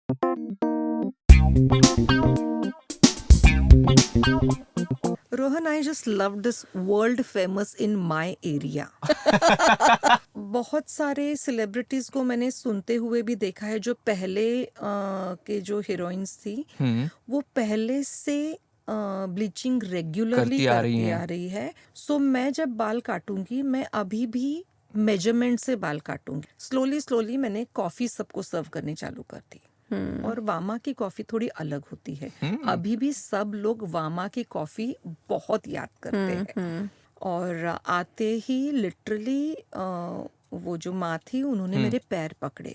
Rohan, I just love this world famous in my area. बहुत सारे celebrities को मैंने सुनते हुए भी देखा है जो पहले के जो हीरोइंस थी वो पहले से ब्लीचिंग रेगुलरली करती आ रही करती हैं। आ रही है. सो मैं जब बाल काटूंगी मैं अभी भी मेजरमेंट से बाल काटूंगी. स्लोली स्लोली मैंने कॉफी सबको सर्व करनी चालू कर दी. और वामा की कॉफी थोड़ी अलग होती है. अभी भी सब लोग वामा की कॉफी बहुत याद करते हैं. और आते ही लिटरली वो जो माँ थी उन्होंने मेरे पैर पकड़े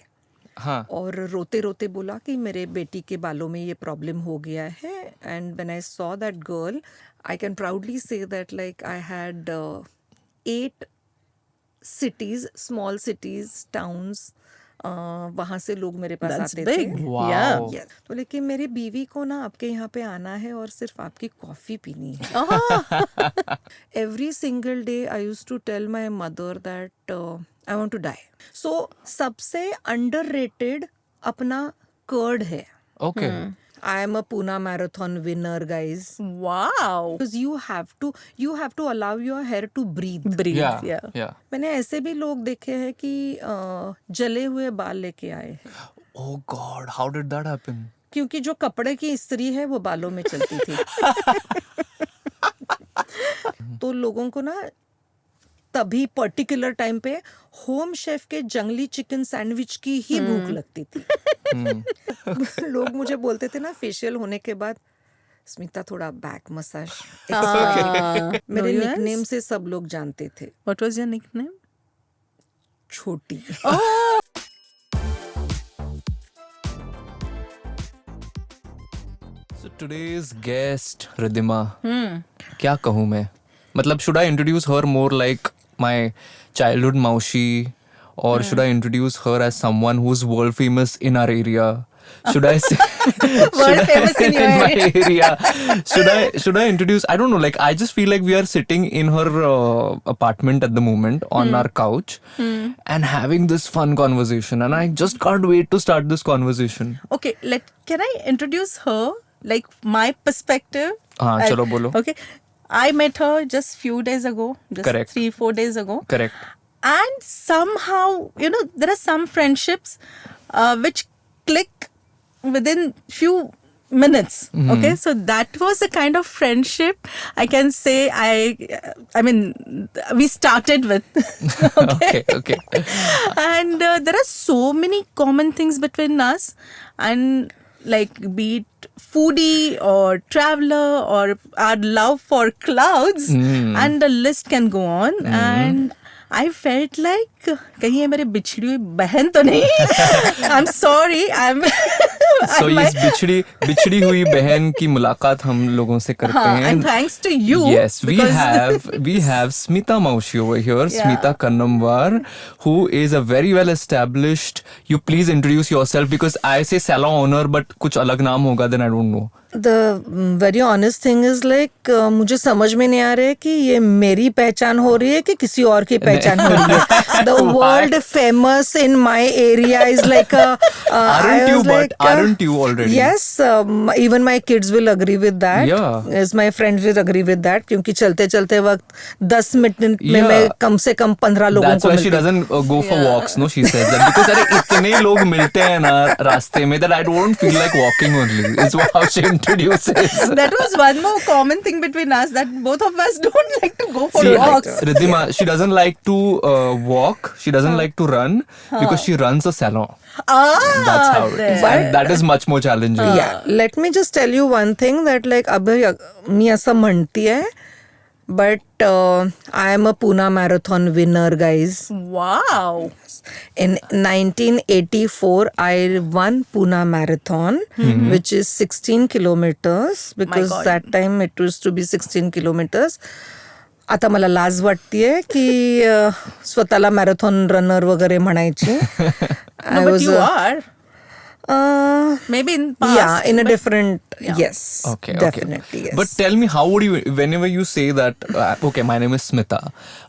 हाँ और रोते रोते बोला कि मेरे बेटी के बालों में ये प्रॉब्लम हो गया है. And when I saw that girl I can proudly say that like I had 8 cities, small cities, towns, वहाँ से लोग मेरे पास That's आते big. थे. Yeah. Yes. तो लेकिन मेरी बीवी को ना आपके यहाँ पे आना है और सिर्फ आपकी कॉफ़ी पीनी है. Every single day I used to tell my mother that I want to die. So सबसे underrated अपना कर्ड है. Okay I am a Pune marathon winner, guys. Wow. Because you have to allow your hair to breathe. Breathe. या Yeah. या मैंने ऐसे भी लोग देखे हैं कि जले हुए बाल लेके आए हैं oh god how did that happen क्योंकि जो कपड़े की इस्त्री है वो बालों में चलती थी. तो लोगों को ना तभी पर्टिकुलर टाइम पे होम शेफ के जंगली चिकन सैंडविच की ही भूख लगती थी. लोग मुझे बोलते थे ना फेशियल होने के बाद स्मिता थोड़ा बैक मसाज. मेरे No, निकनेम yes. से सब लोग जानते थे. What was your nickname? छोटी. सो टुडेज गेस्ट रिद्धिमा क्या कहूँ मैं मतलब should I introduce her more like my childhood mausi or should I introduce her as someone who's world famous in our area? Should I say World famous in your my area? Should I introduce? I don't know. Like I just feel like we are sitting in her apartment at the moment on our couch and having this fun conversation, and I just can't wait to start this conversation. Okay, can I introduce her? Like my perspective? हाँ चलो बोलो. Okay. I met her just few days ago. Just Correct. 3-4 days ago. Correct. And somehow, there are some friendships which click within few minutes. Okay, so that was the kind of friendship I can say I mean we started with. Okay. And there are so many common things between us, and like be it foodie or traveler or our love for clouds, and the list can go on. And I felt like कहीं ये मेरी बिछड़ी हुई बहन तो नहीं. I'm sorry. So इस बिछड़ी हुई बहन की मुलाकात हम लोगों से करते हैं. And thanks to you. Yes, we because- have Smita Maushi over here, Yeah. Smita Kannamwar, who is a very well established. You please introduce yourself because I say salon owner, but कुछ अलग नाम होगा then I don't know. The very honest thing is like मुझे समझ में नहीं आ रहा है कि ये मेरी पहचान हो रही है कि किसी और की पहचान हो रही है. The world famous in my area is like Aren't you already? Yes, even my kids will agree with that. Yeah. Yes, my friends will agree with that क्योंकि चलते चलते वक्त 10 मिनट में Yeah. मैं कम से कम 15 लोगों That's को why she मिलती हूँ. doesn't go for walks, no? She says that because अरे इतने लोग मिलते हैं ना रास्ते में that I don't feel like walking only. Is how she introduces. that was one more common thing between us, that both of us don't like to go for See, walks. Riddhima, she doesn't like to walk. She doesn't like to run because she runs a salon. That's how it is. there. And that is much more challenging. Yeah, let me just tell you one thing that like अब मी असं म्हणती आहे but I am a Pune marathon winner, guys. Wow. In 1984, I won Pune marathon, which is 16 kilometers because God. that time it used to be 16 kilometers. आता मला लाज वाटतेय की स्वतःला मॅरेथॉन रनर वगैरे म्हणायची. No, but you are. Maybe in past. Yeah, in a but- different, Yeah. yes. Okay, Definitely, okay. yes. But tell me, how would you, whenever you say that, okay, my name is Smita,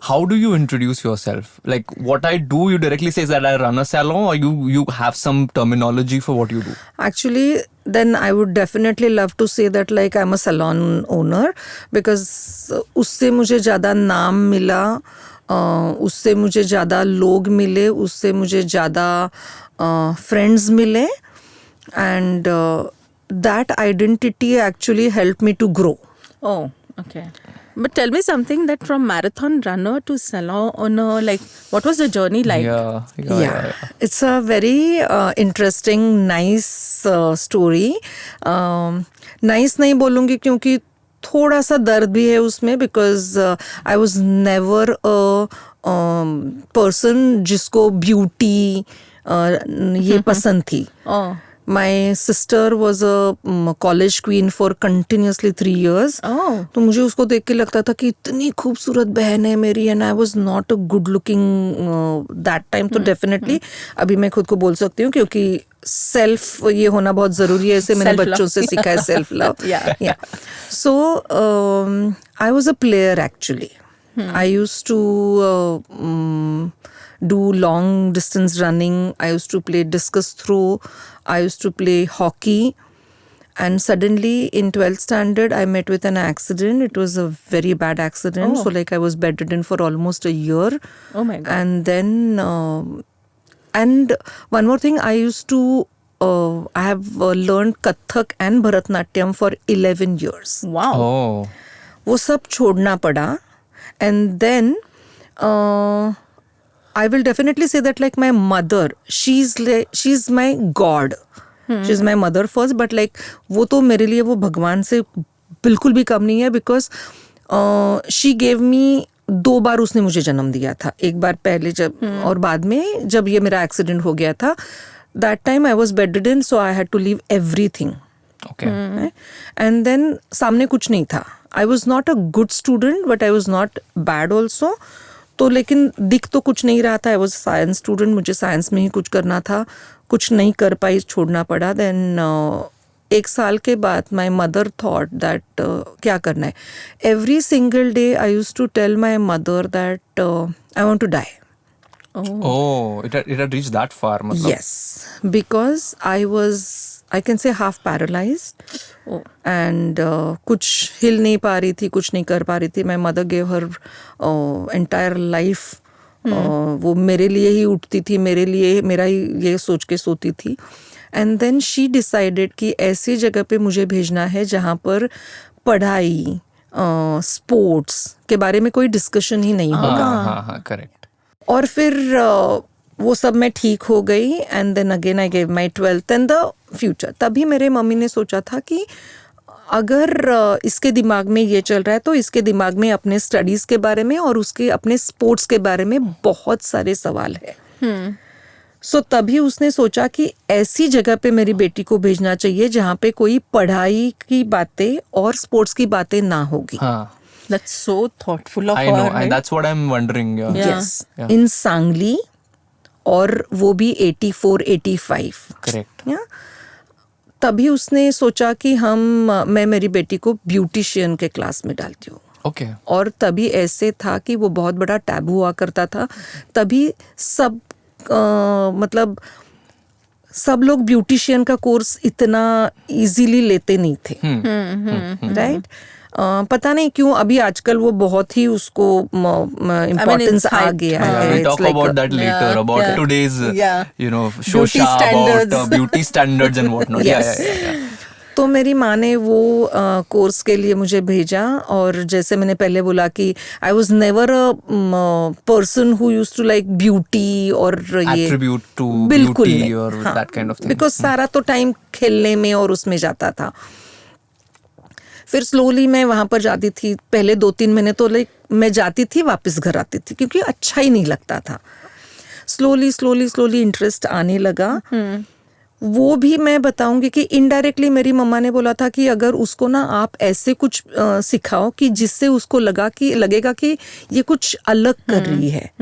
how do you introduce yourself? Like, what I do, you directly say that I run a salon, or you have some terminology for what you do? Actually, then I would definitely love to say that like I'm a salon owner, because उससे मुझे ज़्यादा नाम मिला, उससे मुझे ज़्यादा लोग मिले, उससे मुझे ज़्यादा फ्रेंड्स मिले, and that identity actually helped me to grow. Oh, okay. But tell me something, that from marathon runner to salon owner, like what was the journey like? Yeah. It's a very interesting, nice story. Nice नहीं बोलूँगी क्योंकि थोड़ा सा दर्द भी है उसमें, because I was never a person जिसको beauty ये पसंद थी. Oh. My sister was a college queen for continuously 3 years. Oh. तो मुझे उसको देख के लगता था कि इतनी खूबसूरत बहन है मेरी, and I was not a good looking that time. तो definitely अभी मैं खुद को बोल सकती हूँ, क्योंकि सेल्फ ये होना बहुत ज़रूरी है, इसे मैंने Self-love. बच्चों से सीखा है, self love. Yeah. So I was a player actually. I used to do long distance running. I used to play discus throw. I used to play hockey. And suddenly in 12th standard, I met with an accident. It was a very bad accident. Oh. So like I was bedridden for almost a year. Oh my God. And then, and one more thing, I used to, I have learned Kathak and Bharatnatyam for 11 years. Wow. Oh. वो सब छोड़ना पड़ा. And then I will definitely say that like my mother, she's my God. She's my mother first, but like वो तो मेरे लिए वो भगवान से बिल्कुल भी कम नहीं है, because she gave me 2 बार उसने मुझे जन्म दिया था. एक बार पहले जब और बाद में जब ये मेरा एक्सीडेंट हो गया था. That time I was bedridden, so I had to leave everything. Okay. And then सामने कुछ नहीं था. I was not a good student, but I was not bad also. तो लेकिन दिख तो कुछ नहीं रहा था. I was a science student, मुझे साइंस में ही कुछ करना था. कुछ नहीं कर पाई, छोड़ना पड़ा. Then 1 साल के बाद my mother thought that क्या करना है. Every single day I used to tell my mother that I want to die. Oh, it had reached that far. Matlab. Yes, because I can say half paralyzed. Oh. And कुछ हिल नहीं पा रही थी, कुछ नहीं कर पा रही थी. My mother gave her entire life. वो मेरे लिए ही उठती थी, मेरे लिए मेरा ही ये सोच के सोती थी. And then she decided कि ऐसी जगह पे मुझे भेजना है जहाँ पर पढ़ाई, स्पोर्ट्स के बारे में कोई डिस्कशन ही नहीं होगा. हाँ, correct. और फिर वो सब मैं ठीक हो गई. And then again I gave my 12th and the future. तभी मेरे मम्मी ने सोचा था कि अगर इसके दिमाग में ये चल रहा है तो इसके दिमाग में अपने स्टडीज़ के बारे में और उसके अपने स्पोर्ट्स के बारे में बहुत सारे सवाल है. सो तभी उसने सोचा कि ऐसी जगह पे मेरी बेटी को भेजना चाहिए जहाँ पे कोई पढ़ाई की बातें और स्पोर्ट्स की बातें ना होगी. हाँ. That's so thoughtful of I her. know, right? and that's what I'm wondering. Yeah. Yeah. Yes, in Sangli, और वो भी 84-85. Correct. Yeah? तभी उसने सोचा कि मैं मेरी बेटी को ब्यूटिशियन के क्लास में डालती हूँ. Okay. और तभी ऐसे था कि वो बहुत बड़ा टैबू हुआ करता था. तभी सब मतलब सब लोग ब्यूटिशियन का कोर्स इतना इजीली लेते नहीं थे. राइट. पता नहीं क्यों अभी आजकल वो बहुत ही उसको इम्पोर्टेंस आ गया है. We'll talk It's like about that later, yeah, about yeah, today's, yeah. shosha, Beauty standards. about beauty standards and whatnot. Yes. Yeah. तो मेरी माँ ने वो कोर्स के लिए मुझे भेजा. और जैसे मैंने पहले बोला कि I was never a person who used to like beauty और ये Attribute to बिल्कुल beauty नहीं. or that kind of thing. Because सारा तो टाइम खेलने में और उसमें जाता था. फिर स्लोली मैं वहाँ पर जाती थी. पहले 2-3 महीने तो लाइक मैं जाती थी, वापस घर आती थी, क्योंकि अच्छा ही नहीं लगता था. स्लोली इंटरेस्ट आने लगा. वो भी मैं बताऊंगी कि इनडायरेक्टली मेरी मम्मा ने बोला था कि अगर उसको ना आप ऐसे कुछ सिखाओ कि जिससे उसको लगेगा कि ये कुछ अलग कर रही है.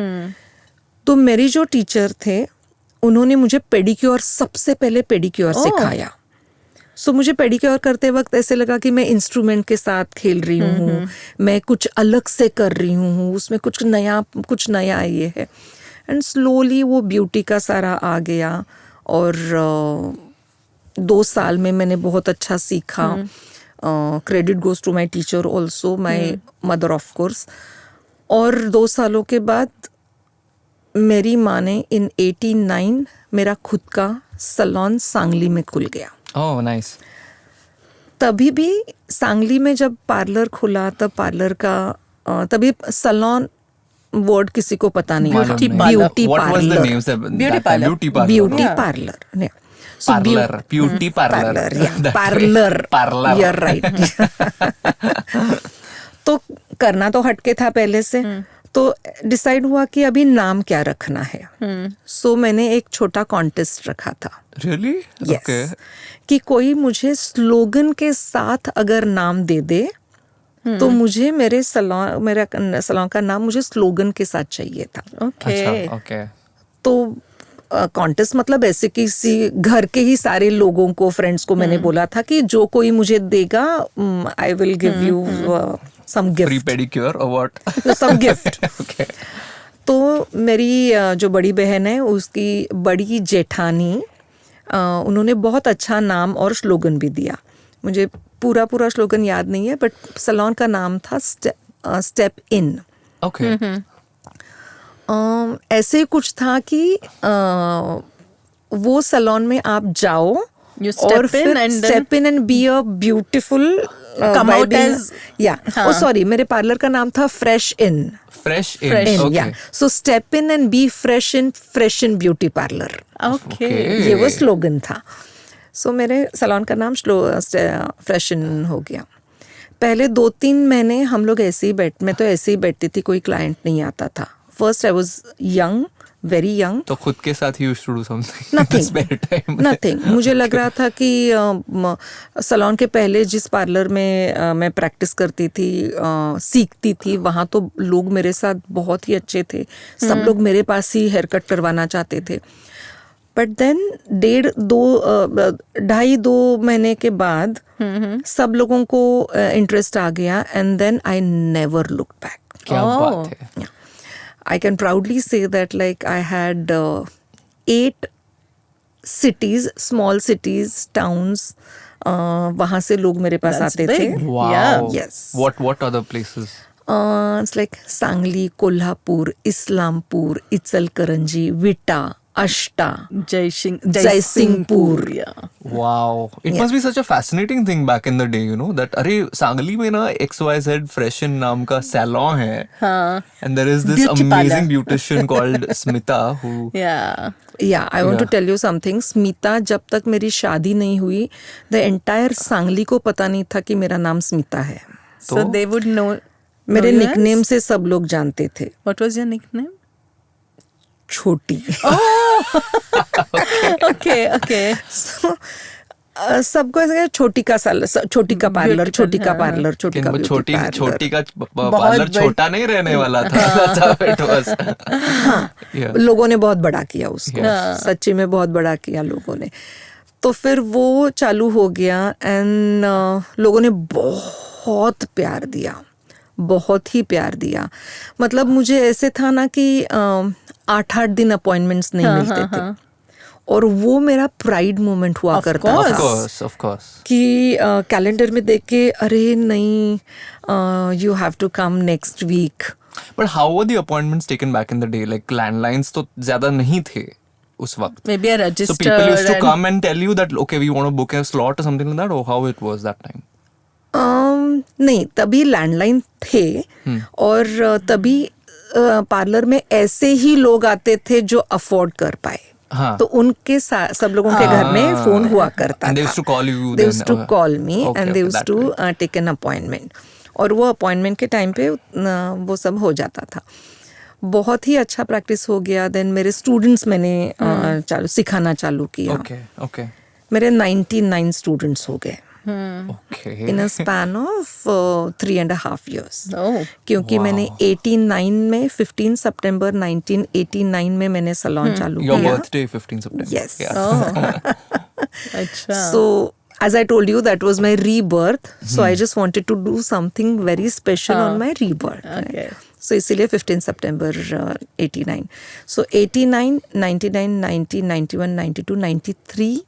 तो मेरी जो टीचर थे उन्होंने मुझे पेडिक्योर, सबसे पहले पेडिक्योर सिखाया. सो मुझे पेडिक्योर करते वक्त ऐसे लगा कि मैं इंस्ट्रूमेंट के साथ खेल रही हूँ, मैं कुछ अलग से कर रही हूँ, उसमें कुछ नया ये है. एंड स्लोली वो ब्यूटी का सारा आ गया और 2 साल में मैंने बहुत अच्छा सीखा. Credit goes to my teacher also, my mother of course. और 2 सालों के बाद मेरी माँ ने इन 89 मेरा खुद का सलोन सांगली में खुल गया. Oh, nice. तभी भी सांगली में जब पार्लर खुला तब पार्लर का तभी सलोन वर्ड किसी को पता नहीं था. Beauty beauty What was the parlour. name? Sir? Beauty That time, parlor. Beauty parlor. Beauty no? Parlour. Parlor. Beauty parlor. That way. Parlour. Parlor. You're right. तो करना तो हटके था पहले से. तो डिसाइड हुआ कि अभी नाम क्या रखना है. सो मैंने एक छोटा कॉन्टेस्ट रखा था. Really? Yes. Okay. कि कोई मुझे स्लोगन के साथ अगर नाम दे दे तो मुझे मेरे सलोन का नाम मुझे स्लोगन के साथ चाहिए था. Okay. अच्छा, okay. तो कॉन्टेस्ट मतलब ऐसे किसी घर के ही सारे लोगों को, फ्रेंड्स को मैंने बोला था कि जो कोई मुझे देगा I will give you some Free gift. pedicure or what? Some gift. Okay. तो मेरी जो बड़ी बहन है उसकी बड़ी जेठानी उन्होंने बहुत अच्छा नाम और स्लोगन भी दिया. मुझे पूरा स्लोगन याद नहीं है बट सलोन का नाम था स्टेप इन. Okay. ऐसे ही कुछ था कि वो सलोन में आप जाओ You step और in फिर and then- step in and be a beautiful Come out as- oh sorry, मेरे पार्लर का नाम था fresh in. Fresh in. Fresh. In Okay. या so step in and be fresh in beauty parlour. Okay. ये वो slogan था. सो मेरे salon का नाम फ्रेश इन हो गया. पहले 2-3 महीने हम लोग मैं तो ऐसे ही बैठती थी, कोई क्लाइंट नहीं आता था. First I was young, very young. तो खुद के साथ ही used to do something. Nothing. Spare time. Nothing. मुझे लग रहा था कि सलोन के पहले जिस पार्लर में मैं प्रैक्टिस करती थी, सीखती थी, वहाँ तो लोग मेरे साथ बहुत ही अच्छे थे. सब लोग मेरे पास ही हेयर कट करवाना चाहते थे. बट देन 2.5-2 महीने के बाद सब लोगों को इंटरेस्ट आ गया and then I never look back. क्या Oh. बात है. I can proudly say that like I had 8 cities, small cities, towns. वहाँ से लोग मेरे पास That's आते थे. big. Wow. Yeah. Yes. What other places? It's like Sangli, Kolhapur, Islampur, Ichalkaranji, Vita, Ashta, Jaisinghpur. Yeah. Wow. It must be such a fascinating thing back in the day, you know, that अरे सांगली में ना XYZ Fresh in नाम का salon है. हाँ. And there is this Beauty amazing parlor. beautician called Smita who Yeah. Yeah, I want to Yeah. tell you something. Smita, जब तक मेरी शादी नहीं हुई, the entire सांगली को पता नहीं था कि मेरा नाम स्मिता है. So they would know. मेरे know you निकनेम as? से सब लोग जानते थे. What was your nickname? छोटी. Okay. So, सबको ऐसे छोटी का पार्लर, छोटी का पार्लर, छोटी का वो ब्यूटी पार्लर. छोटी का पार्लर छोटा नहीं रहने वाला था. That's how it was. Yeah. लोगों ने बहुत बड़ा किया उसको. सच्ची में बहुत बड़ा किया लोगों ने. तो फिर वो चालू हो गया एंड लोगों ने बहुत प्यार दिया, बहुत ही प्यार दिया. मतलब मुझे ऐसे था ना कि 8-8 दिन अपॉइंटमेंट्स नहीं मिलते थे. और वो मेरा प्राइड मोमेंट हुआ Of करता course. था Of course. कि कैलेंडर में देख के अरे नहीं, you have to come next week. But how were the appointments taken back in the day? Like landlines तो ज्यादा नहीं थे उस वक्त. Maybe a register. So people used to and- come and tell you that okay, we want to book a slot or something like that, or how it was that time? नहीं, तभी landline थे और तभी parlour में ऐसे ही लोग आते थे जो अफोर्ड कर पाए. हाँ. तो उनके सब लोगों के घर में फोन हुआ करता And they था. used to call you They then, used to call me okay, and they okay, used that to way. take an appointment. और वो अपॉइंटमेंट के टाइम पे वो सब हो जाता था. बहुत ही अच्छा प्रैक्टिस हो गया. देन मेरे स्टूडेंट्स मैंने सिखाना चालू किया. Okay. मेरे 99 स्टूडेंट्स हो गए Okay. In a span of 3.5 years. Oh. क्योंकि मैंने 89 में 15 सितंबर 1989 में मैंने सलोन चालू Your किया. birthday 15 September. Yes. Yeah. अच्छा. So as I told you, that was my rebirth. So I just wanted to do something very special on my rebirth. Okay. So इसीलिए 15 September 89. So 89, 99, 90, 91, 92, 93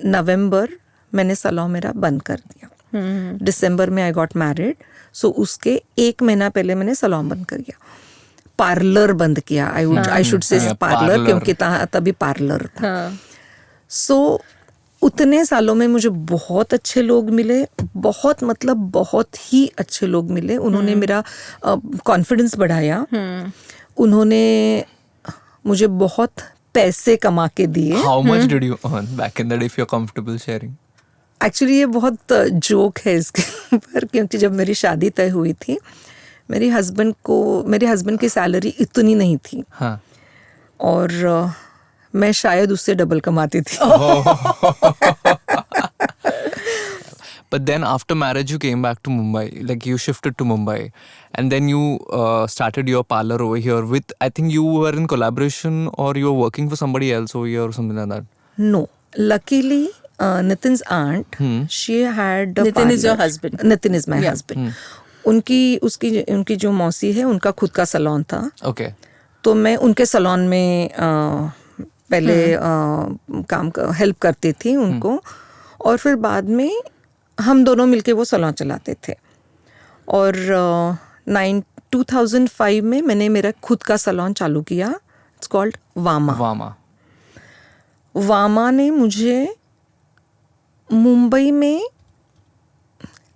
नवंबर मैंने salon मेरा बंद कर दिया. दिसंबर में I got married. सो उसके 1 महीना पहले मैंने सलॉन बंद कर दिया. पार्लर बंद किया. आई शुड से पार्लर, क्योंकि तभी पार्लर था. सो उतने सालों में मुझे बहुत अच्छे लोग मिले, बहुत मतलब बहुत ही अच्छे लोग मिले. उन्होंने मेरा कॉन्फिडेंस बढ़ाया. उन्होंने मुझे बहुत पैसे कमा के दिए. How much did you earn back in the day, if you're comfortable sharing? Actually ये बहुत जोक है इसके ऊपर, क्योंकि जब मेरी शादी तय हुई थी, मेरे हस्बैंड की सैलरी इतनी नहीं थी. हाँ. और मैं शायद उससे डबल कमाती थी. But then after marriage, you came back to Mumbai. Like you shifted to Mumbai, and then you started your parlor over here. With, I think you were in collaboration, or you were working for somebody else over here, or something like that. No, luckily, Nitin's aunt, she had a Nitin parlor. is your husband. Nitin is my husband. उनकी जो मौसी है, उनका खुद का salon था. Okay. तो मैं उनके सलॉन में पहले हेल्प करती थी उनको. और फिर बाद में हम दोनों मिलके वो सलॉन चलाते थे. और 2005 में मैंने मेरा खुद का सलॉन चालू किया. It's called वामा. वामा ने मुझे मुंबई में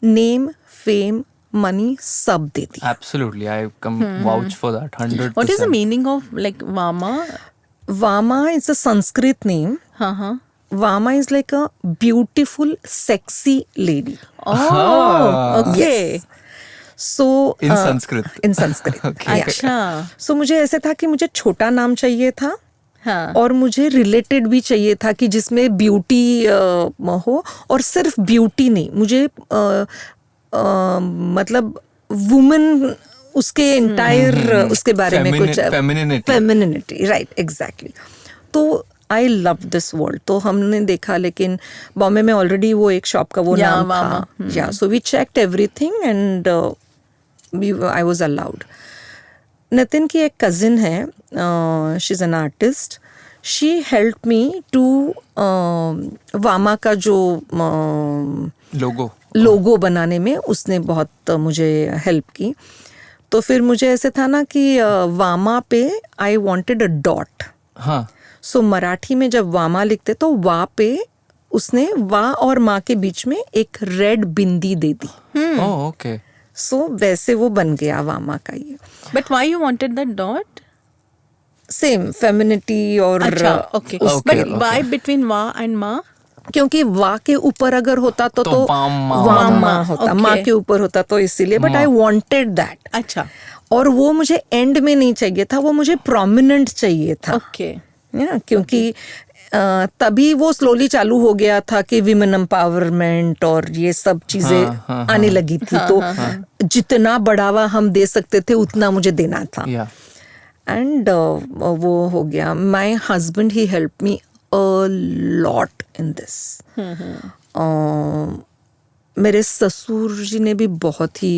नेम, फेम, मनी सब दे दी. Absolutely, I come vouch for that. 100%. What is the meaning of like Vama? Vama is a Sanskrit name. Vama is like a beautiful, sexy lady. Oh, okay. Yes. So In Sanskrit. In Sanskrit. Okay. अच्छा. So मुझे ऐसे था कि मुझे छोटा नाम चाहिए था. हाँ. और मुझे रिलेटेड भी चाहिए था कि जिसमें ब्यूटी हो. और सिर्फ ब्यूटी नहीं, मुझे मतलब वुमेन उसके एंटायर उसके बारे में कुछ फेमिनिटी. Right, exactly. तो आई लव दिस वर्ल्ड. तो हमने देखा, लेकिन बॉम्बे में ऑलरेडी वो एक शॉप का वो नाम था. Yeah so we checked everything and I was allowed. Nitin की एक कजिन है, she is an artist. She help me to Vama का जो लोगो बनाने में उसने बहुत मुझे हेल्प की. तो फिर मुझे ऐसे था ना कि वामा पे आई वांटेड अ डॉट. हाँ. सो मराठी में जब वामा लिखते तो वा पे उसने वा और माँ के बीच में एक रेड बिंदी दे दी. Oh, okay. सो वैसे वो बन गया वामा का ये. But why you wanted that dot? Same femininity और अच्छा, okay. But why between Va and Ma? क्योंकि वा के ऊपर अगर होता तो वामा होता. Okay. माँ के ऊपर होता तो इसीलिए. But I wanted that. अच्छा. और वो मुझे एंड में नहीं चाहिए था, वो मुझे प्रोमिनेंट चाहिए था. Okay. क्योंकि तभी वो स्लोली चालू हो गया था कि विमेन एम्पावरमेंट और ये सब चीजें आने लगी थी. तो जितना बढ़ावा हम दे सकते थे उतना मुझे देना था. एंड वो हो गया. My husband he help me a lot in this. मेरे ससुर जी ने भी बहुत ही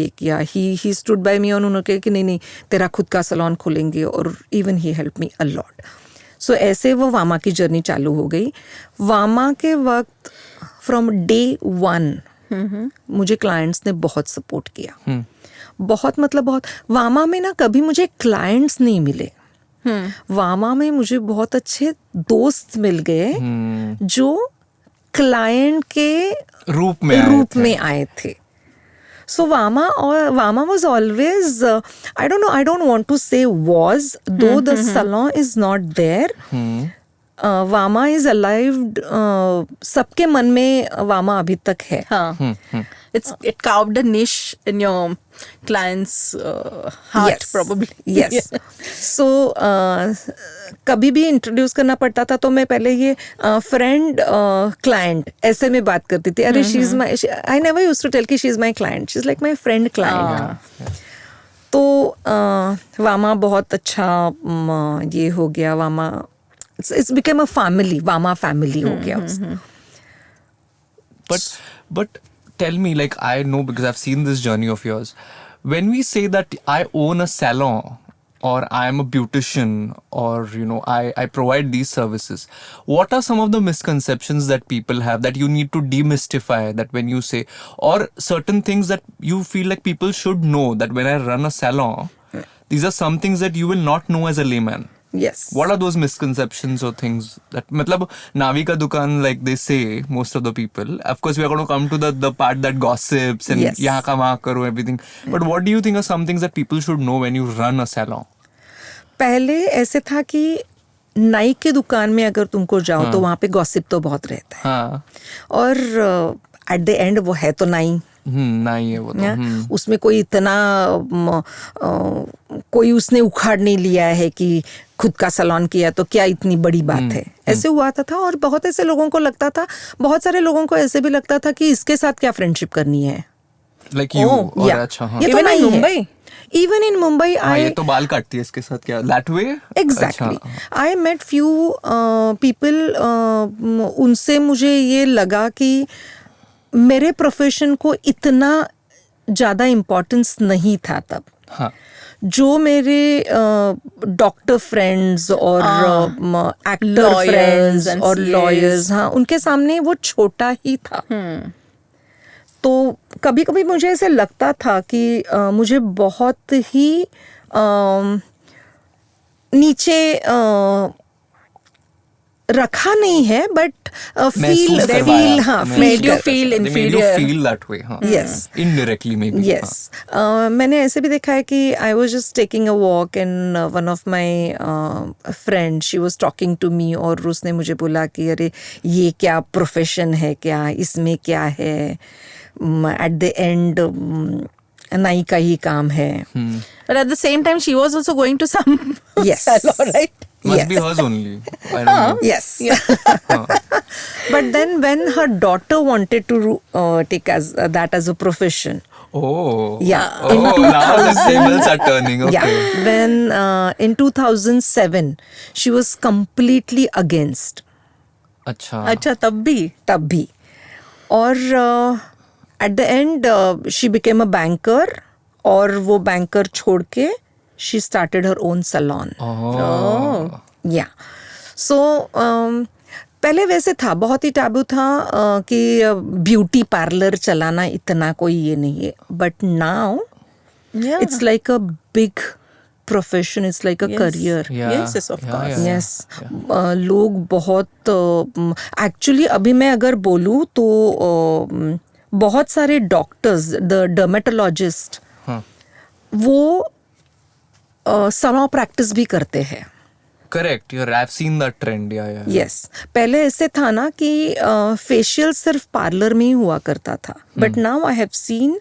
ये किया. ही स्टूड बाय मी. और उन्होंने कहा कि नहीं तेरा खुद का सलॉन खोलेंगे. और even he help me a lot. So ऐसे वो वामा की जर्नी चालू हो गई. वामा के वक्त फ्रॉम डे 1 मुझे क्लाइंट्स ने बहुत सपोर्ट किया. बहुत मतलब बहुत. वामा में ना कभी मुझे क्लाइंट्स नहीं मिले. वामा में मुझे बहुत अच्छे दोस्त मिल गए जो क्लाइंट के रूप में आए थे. So Vama was always, I don't want to say was, though the salon is not there. Vama is alive. सबके मन में वामा अभी तक है. हाँ. It carved a niche in your client's heart. Yes. Probably. Yes. So कभी भी introduce करना पड़ता था तो मैं पहले ये फ्रेंड क्लाइंट ऐसे में बात करती थी. अरे she is my, I never used to tell कि she is my client, she is like my friend client. तो वामा बहुत अच्छा ये हो गया. Vama it's become a family. Vama family हो गया उसका. But tell me, like, I know because I've seen this journey of yours. When we say that I own a salon, or I am a beautician, or I provide these services, what are some of the misconceptions that people have that you need to demystify, that when you say, or certain things that you feel like people should know, that when I run a salon, these are some things that you will not know as a layman? Yes. What are those misconceptions or things that, matlab, Navi ka dukan, like they say, most of the people, of course we are going to come to the part that gossips and Yes. yahan ka wahan karo, everything. But what do you think are some things that people should know when you run a salon? पहले ऐसे था कि नाई की दुकान में अगर तुमको जाओ तो वहाँ पे गॉसिप तो बहुत रहता है, हाँ, और एट द एंड वो है तो नाई, नहीं है वो तो. उसमें कोई इतना कोई उसने उखाड़ नहीं लिया है कि खुद का सैलून किया तो क्या इतनी बड़ी बात है, ऐसे हुआ था. और बहुत ऐसे लोगों को लगता था, बहुत सारे लोगों को ऐसे भी लगता था कि इसके साथ क्या फ्रेंडशिप करनी है. Like you, और Yeah. अच्छा, हाँ. ये तो Even in नहीं है. Mumbai? Even in Mumbai, हाँ, ये तो बाल काटती है इसके साथ, क्या that way? Exactly. अच्छा, I met few people, उनसे मुझे ये लगा कि मेरे प्रोफेशन को इतना ज़्यादा इम्पोर्टेंस नहीं था तब. हाँ. जो मेरे डॉक्टर फ्रेंड्स और एक्टर Lawyers फ्रेंड्स and और CAs. लॉयर्स, हाँ, उनके सामने वो छोटा ही था. तो कभी कभी मुझे ऐसे लगता था कि मुझे बहुत ही नीचे रखा नहीं है, बट महसूस करवाया. फील, हाँ, Made you कर- feel They made you inferior. feel that way, हाँ. Yes. Indirectly maybe. Yes. मैंने ऐसे भी देखा है कि I was just taking a walk and one of my friend, she was talking to me, और उसने मुझे बोला कि अरे ये क्या प्रोफेशन है, क्या इसमें क्या है, at the end नाई का ही काम है. But at the same time, she was also going to some Yes. salon, right? Must Yes. be hers only. I don't know. Yes. But then when her daughter wanted to take that as a profession, Oh. Yeah. Oh, now the tables are turning. Okay. yeah, when in 2007 she was completely against, अच्छा. अच्छा, तब भी. तब भी. और at the end she became a banker, और वो banker छोड़ के she started her own salon. Oh. Yeah. So पहले वैसे था, बहुत ही टैबू था कि ब्यूटी पार्लर चलाना इतना कोई ये नहीं है, but now Yeah. it's like a big profession, it's like a Yes. career. Yeah. Yes, of course. Yeah. Yes. लोग बहुत एक्चुअली अभी मैं अगर बोलूँ तो बहुत सारे डॉक्टर्स, द डर्मेटोलॉजिस्ट, हाँ. वो सलॉन प्रैक्टिस भी करते हैं. Correct. I've seen that trend. Yeah. Yes. पहले ऐसे था ना कि फेशियल सिर्फ पार्लर में ही हुआ करता था, but now I have seen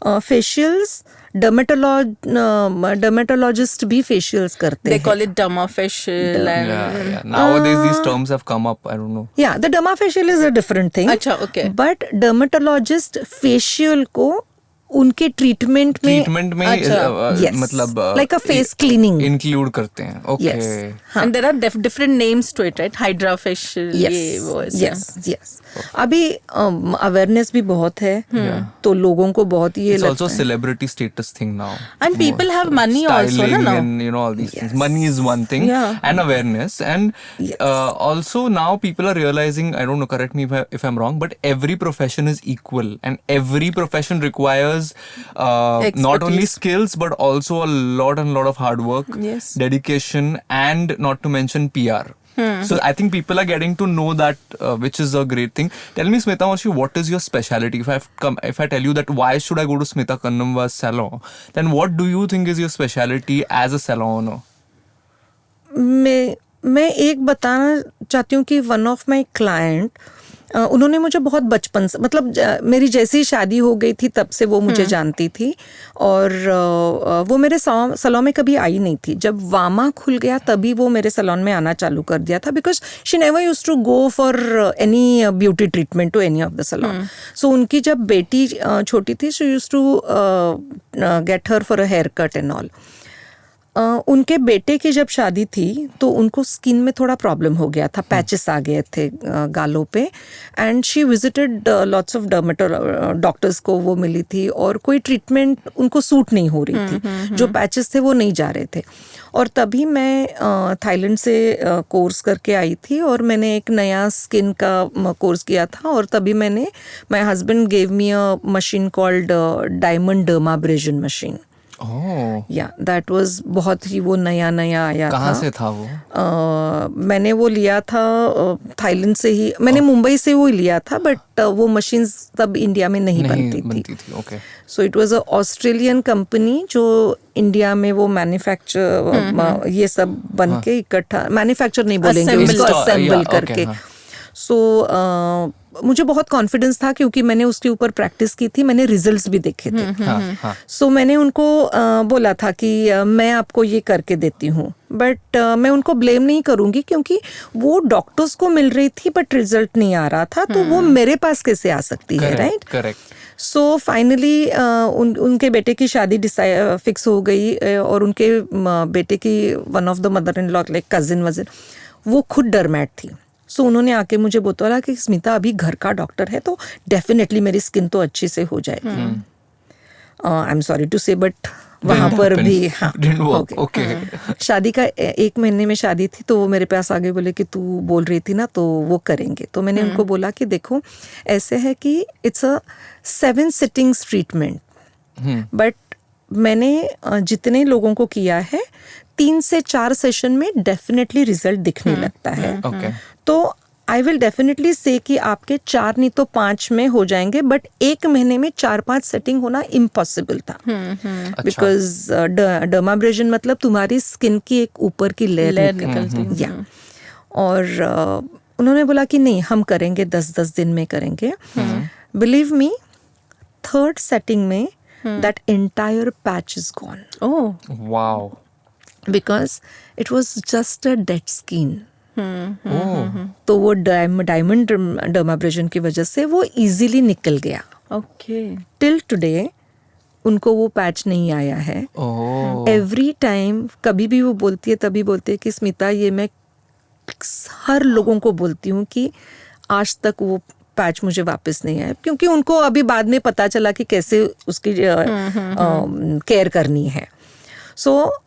facials, dermatologist भी फेशियल्स करते They हैं. call it dermafacial and Yeah. Nowadays these terms have come up. I don't know. Yeah the dermafacial is a different thing. अच्छा, okay. But dermatologist facial को उनके treatment में Treatment में Yes. मतलब Like a face cleaning. include करते हैं. Okay. Yes. and there are different names to it, right? Hydrofacial, Yes. ये वो ऐसे. Yes. Yes. अभी अवेयरनेस भी बहुत है, तो लोगों को बहुत ये It's लगता also है. celebrity status thing now. And people have money also, Styling no? and all these things. Money is one thing, Yeah. and awareness, and also now people are realizing. I don't know. Correct me if I'm wrong, but every profession is equal, and every profession requires not only Expertise. skills but also a lot of hard work, Yes. dedication, and not to mention PR. So I think people are getting to know that, which is a great thing. Tell me, Smita Mashi, what is your specialty? If I tell you that why should I go to Smita Kannamwa's salon, then what do you think is your specialty as a salon owner? मैं एक बताना चाहती हूँ कि one of my client, उन्होंने मुझे बहुत बचपन से, मतलब मेरी जैसी शादी हो गई थी तब से वो मुझे जानती थी, और वो मेरे सलॉन में कभी आई नहीं थी. जब वामा खुल गया तभी वो मेरे सलॉन में आना चालू कर दिया था, because she never used to go for any beauty treatment to any of the salon. So उनकी जब बेटी छोटी थी, she used to get her for a hair cut and all. उनके बेटे की जब शादी थी तो उनको स्किन में थोड़ा प्रॉब्लम हो गया था, पैचेस आ गए थे गालों पे, and she visited lots of doctors को वो मिली थी और कोई ट्रीटमेंट उनको सूट नहीं हो रही थी, जो पैचेस थे वो नहीं जा रहे थे। और तभी मैं थाईलैंड से कोर्स करके आई थी और मैंने एक नया स्किन का कोर्स किया था, और तभी मैंने my husband gave me a machine called diamond dermabrasion machine. Oh, yeah that was बहुत ही वो नया आया कहाँ था। से था वो? मैंने वो लिया था थाईलैंड से ही, मैंने मुंबई से वो लिया था, बट वो मशीन्स तब इंडिया में नहीं बनती थी। Okay. So it was a Australian company जो इंडिया में वो मैन्युफैक्चर ये सब बन के इकट्ठा, मैन्युफैक्चर नहीं बोलेंगे उसको, असेंबल करके। सो मुझे बहुत कॉन्फिडेंस था क्योंकि मैंने उसके ऊपर प्रैक्टिस की थी, मैंने रिजल्ट्स भी देखे थे। सो मैंने उनको बोला था कि मैं आपको ये करके देती हूँ, बट मैं उनको ब्लेम नहीं करूँगी क्योंकि वो डॉक्टर्स को मिल रही थी बट रिजल्ट नहीं आ रहा था, तो वो मेरे पास कैसे आ सकती है, राइट? करेक्ट। सो फाइनली उनके बेटे की शादी फिक्स हो गई, और उनके बेटे की one of the mother in law, like cousin वजिन, वो खुद डरमैट थी। सो उन्होंने आके मुझे बोला कि स्मिता अभी घर का डॉक्टर है तो डेफिनेटली मेरी स्किन तो अच्छी से हो जाएगी। आई एम सॉरी टू से बट वहाँ पर भी हाँ ओके। शादी का 1 महीने में शादी थी, तो वो मेरे पास आगे बोले कि तू बोल रही थी ना तो वो करेंगे। तो मैंने उनको बोला कि देखो ऐसे है कि it's a 7 sittings treatment, but मैंने जितने लोगों को किया है 3 से 4 सेशन में डेफिनेटली रिजल्ट दिखने लगता है। तो आई विल डेफिनेटली से कि आपके 4 नहीं तो 5 में हो जाएंगे, बट 1 महीने में 4-5 सेटिंग होना इम्पॉसिबल था, बिकॉज डर्माब्रेजन मतलब तुम्हारी स्किन की एक ऊपर की लेयर निकलती है। और उन्होंने बोला कि नहीं हम करेंगे, 10-10 दिन में करेंगे। बिलीव मी, 3rd सेटिंग में that entire patch is gone. Oh, wow. Because it was just a dead skin. तो वो डायमंड डर्माब्रेशन की वजह से वो इजीली निकल गया। okay. टिल टुडे उनको वो पैच नहीं आया है। एवरी टाइम कभी भी वो बोलती है तभी बोलती है कि स्मिता, ये मैं हर लोगों को बोलती हूँ कि आज तक वो पैच मुझे वापस नहीं आया, क्योंकि उनको अभी बाद में पता चला कि कैसे उसकी केयर करनी है। सो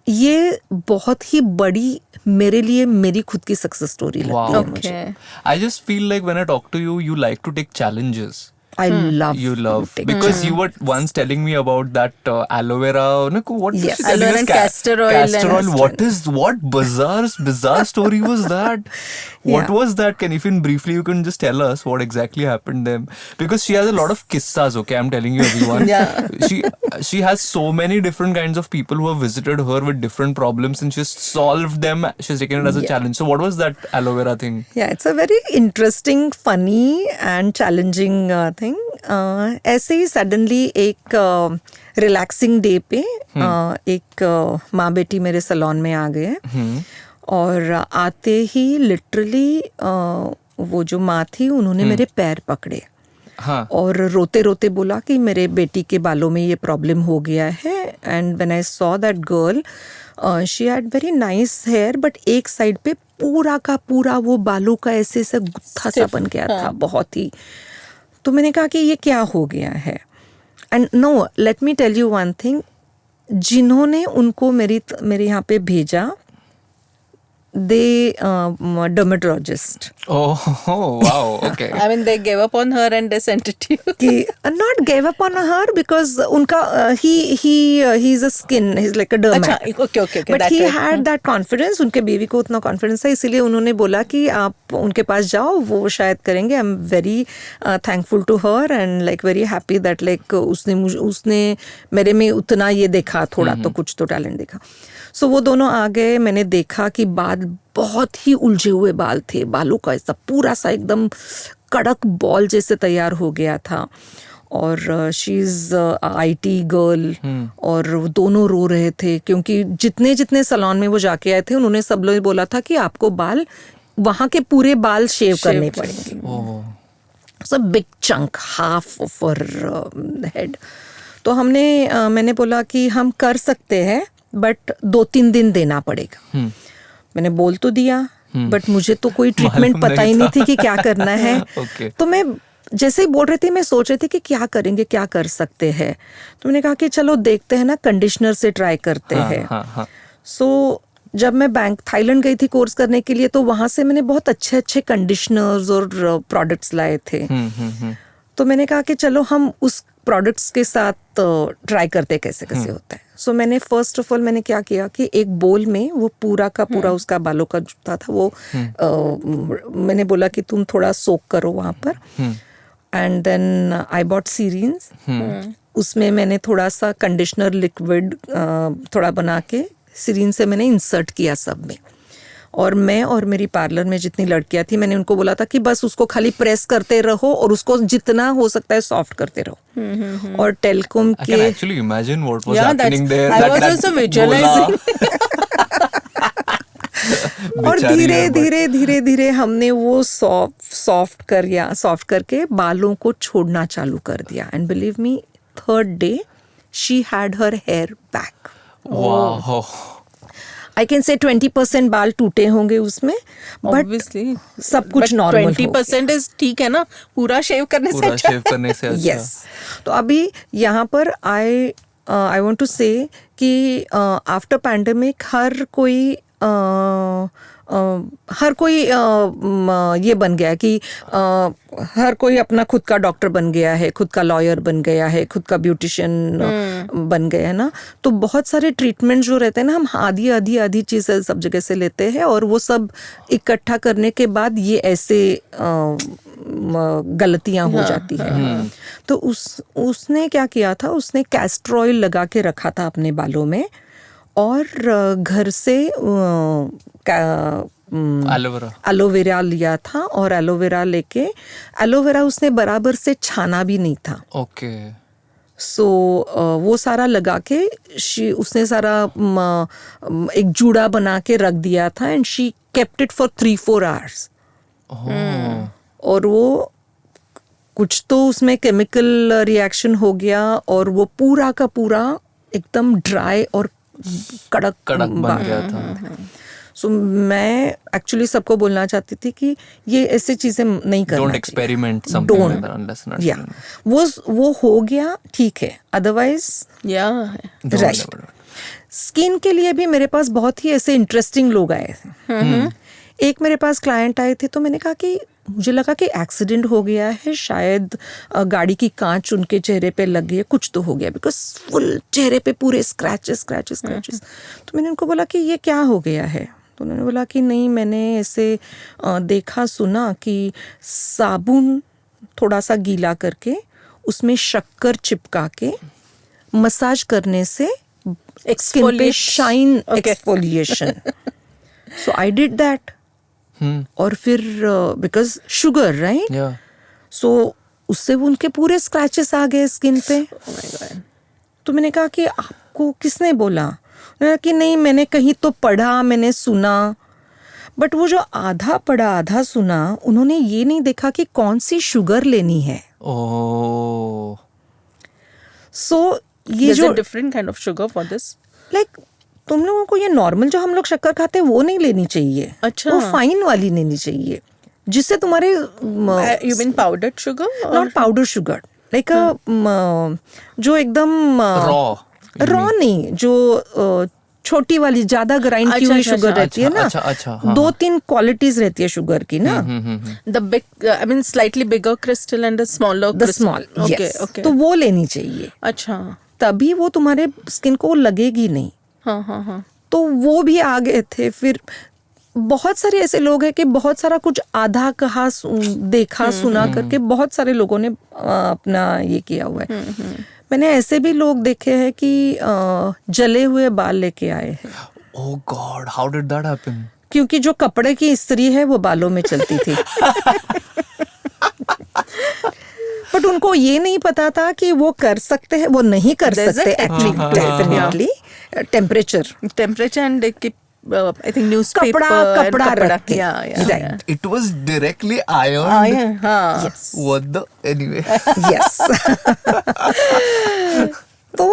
ये बहुत ही बड़ी मेरे लिए मेरी खुद की सक्सेस स्टोरी लगती है मुझे। I just feel like when I talk to you, you like to take challenges. I love you love because you were once telling me about that aloe vera. What was Yes, she telling aloe us? and castor oil. Castor oil. What bizarre story was that? What was that? Can if in briefly you can just tell us what exactly happened then? Because she has a lot of kissas. Okay, I'm telling you everyone. She has so many different kinds of people who have visited her with different problems and she's solved them. She's taken it as a challenge. So what was that aloe vera thing? Yeah, it's a very interesting, funny and challenging thing. ऐसे he suddenly एक relaxing day पे एक माँ बेटी मेरे salon में आ गए, और आते ही लिटरली वो जो माँ थी उन्होंने मेरे पैर पकड़े और रोते रोते बोला कि मेरे बेटी के बालों में ये प्रॉब्लम हो गया है। And when I saw that girl, she had very nice hair, but एक साइड पे पूरा का पूरा वो बालों का ऐसे ऐसे गुत्था सा बन गया था, बहुत ही। तो मैंने कहा कि ये क्या हो गया है। And no, let me tell you one thing, जिन्होंने उनको मेरे यहाँ पे भेजा, they dermatologist. Oh wow, okay. I mean, they gave up on her and they sent it to you. कि not gave up on her because उनका he's a skin, he's like a dermat. अच्छा, okay. But he had that confidence, उनके baby को उतना confidence था, इसीलिए उन्होंने बोला कि आप उनके पास जाओ, वो शायद करेंगे। I'm very thankful to her and like very happy that like उसने मेरे में उतना ये देखा, थोड़ा तो कुछ तो टैलेंट देखा। सो वो दोनों आ गए, मैंने देखा कि बाल बहुत ही उलझे हुए बाल थे, बालों का ऐसा पूरा सा एकदम कड़क बॉल जैसे तैयार हो गया था। और शी इज़ IT गर्ल, और दोनों रो रहे थे क्योंकि जितने सैलून में वो जाके आए थे उन्होंने सब लोग बोला था कि आपको बाल, वहाँ के पूरे बाल शेव करने पड़ेंगे। So big chunk, half of her head. तो मैंने बोला कि हम कर सकते हैं, बट 2-3 दिन देना पड़ेगा। मैंने बोल तो दिया, बट मुझे तो कोई ट्रीटमेंट मालूम पता नहीं ही नहीं था। थी कि क्या करना है। Okay. तो मैं जैसे ही बोल रही थी, मैं सोच रही थी कि क्या करेंगे, क्या कर सकते हैं। तो मैंने कहा कि चलो देखते हैं ना, कंडीशनर से ट्राई करते हैं। हाँ. सो जब मैं थाईलैंड गई थी कोर्स करने के लिए, तो वहाँ से मैंने बहुत अच्छे अच्छे कंडीशनर्स और प्रोडक्ट्स लाए थे। तो मैंने कहा कि चलो हम उस प्रोडक्ट्स के साथ ट्राई करते कैसे कैसे होता है। सो मैंने फर्स्ट ऑफ ऑल मैंने क्या किया कि एक बोल में वो पूरा का पूरा उसका बालों का जूता था वो मैंने बोला कि तुम थोड़ा सोक करो वहाँ पर। And then I bought serums. उसमें मैंने थोड़ा सा कंडीशनर लिक्विड थोड़ा बना के सीरीन से मैंने इंसर्ट किया सब में। और मैं और मेरी पार्लर में जितनी लड़कियां थी, मैंने उनको बोला था कि बस उसको खाली प्रेस करते रहो और उसको जितना हो सकता है सॉफ्ट करते रहो। और टेलकोम I can के actually imagine what was Yeah, happening there. I was also visualizing. और बेचारी धीरे है, but- धीरे धीरे धीरे हमने वो सॉफ्ट करके बालों को छोड़ना चालू कर दिया। And believe me, 3rd day she had her hair back. Wow. I can say 20% बाल टूटे होंगे उसमें, बट Obviously. सब कुछ But नॉर्मल 20% is ठीक है ना, पूरा शेव करने से पूरा अच्छा। शेव करने से अच्छा। यस। तो अभी यहाँ पर आई वांट टू से कि आफ्टर पैंडेमिक हर कोई ये बन गया कि हर कोई अपना खुद का डॉक्टर बन गया है, खुद का लॉयर बन गया है, खुद का ब्यूटिशियन बन गया है ना। तो बहुत सारे ट्रीटमेंट जो रहते हैं ना, हम आधी चीज़ें सब जगह से लेते हैं और वो सब इकट्ठा करने के बाद ये ऐसे गलतियां हो जाती है। तो उसने क्या किया था, उसने कैस्टर ऑयल लगा के रखा था अपने बालों में और घर से एलोवेरा लिया था और एलोवेरा उसने बराबर से छाना भी नहीं था। ओके। सो वो सारा लगा के उसने सारा एक जूड़ा बना के रख दिया था and she kept it for 3-4 hours. और वो कुछ तो उसमें केमिकल रिएक्शन हो गया और वो पूरा का पूरा एकदम ड्राई और कड़क बन गया था। सो मैं एक्चुअली सबको बोलना चाहती थी कि ये ऐसे चीजें नहीं करना Don't चाहिए। experiment something Don't. like that unless not या वो हो गया ठीक है, अदरवाइज Yeah. राइट। स्किन के लिए भी मेरे पास बहुत ही ऐसे इंटरेस्टिंग लोग आए थे। एक मेरे पास क्लाइंट आए थे, तो मैंने कहा कि मुझे लगा कि एक्सीडेंट हो गया है, शायद गाड़ी की कांच उनके चेहरे पे लग गई, कुछ तो हो गया, बिकॉज फुल चेहरे पे पूरे स्क्रैचेस। तो मैंने उनको बोला कि ये क्या हो गया है। तो उन्होंने बोला कि नहीं, मैंने ऐसे देखा सुना कि साबुन थोड़ा सा गीला करके उसमें शक्कर चिपका के मसाज करने से स्किन पे shine, exfoliation. So I did that. और फिर बिकॉज शुगर राइट, Yeah. सो उससे वो उनके पूरे स्क्रैचेस आ गए स्किन पे। तो मैंने कहा कि आपको किसने बोला? उन्होंने कहा कि नहीं, मैंने कहीं तो पढ़ा, मैंने सुना। बट वो जो आधा पढ़ा आधा सुना, उन्होंने ये नहीं देखा कि कौन सी शुगर लेनी है। Oh. सो ये There's जो a different kind of sugar for this. Like तुम लोगों को ये नॉर्मल जो हम लोग शक्कर खाते हैं वो नहीं लेनी चाहिए। अच्छा। वो फाइन वाली लेनी चाहिए जिससे तुम्हारे You mean powdered sugar? or- not powder sugar, like जो एकदम Raw. रॉ नहीं, जो छोटी वाली ज्यादा ग्राइंड की हुई शुगर रहती है ना। अच्छा, हाँ, 2-3 क्वालिटीज रहती है शुगर की ना। The big, I mean, slightly bigger crystal and a smaller the crystal. Small, Okay, yes. okay. तो वो लेनी चाहिए, अच्छा, तभी वो तुम्हारे स्किन को लगेगी नहीं। हाँ. तो वो भी आ गए थे। फिर बहुत सारे ऐसे लोग हैं कि बहुत सारा कुछ आधा कहा देखा सुना करके बहुत सारे लोगों ने अपना ये किया हुआ है। मैंने ऐसे भी लोग देखे हैं कि जले हुए बाल लेके आए हैं, Oh God, how did that happen? क्योंकि जो कपड़े की इस्त्री है वो बालों में चलती थी। बट उनको ये नहीं पता था कि वो कर सकते हैं, वो नहीं कर There's a सकते actually, technique. Definitely temperature, Temperature and they keep, I think newspaper. कपड़ा and रख के, Yeah. Right. It was directly ironed. Yeah, हाँ. Yes What the? Anyway. Yes. तो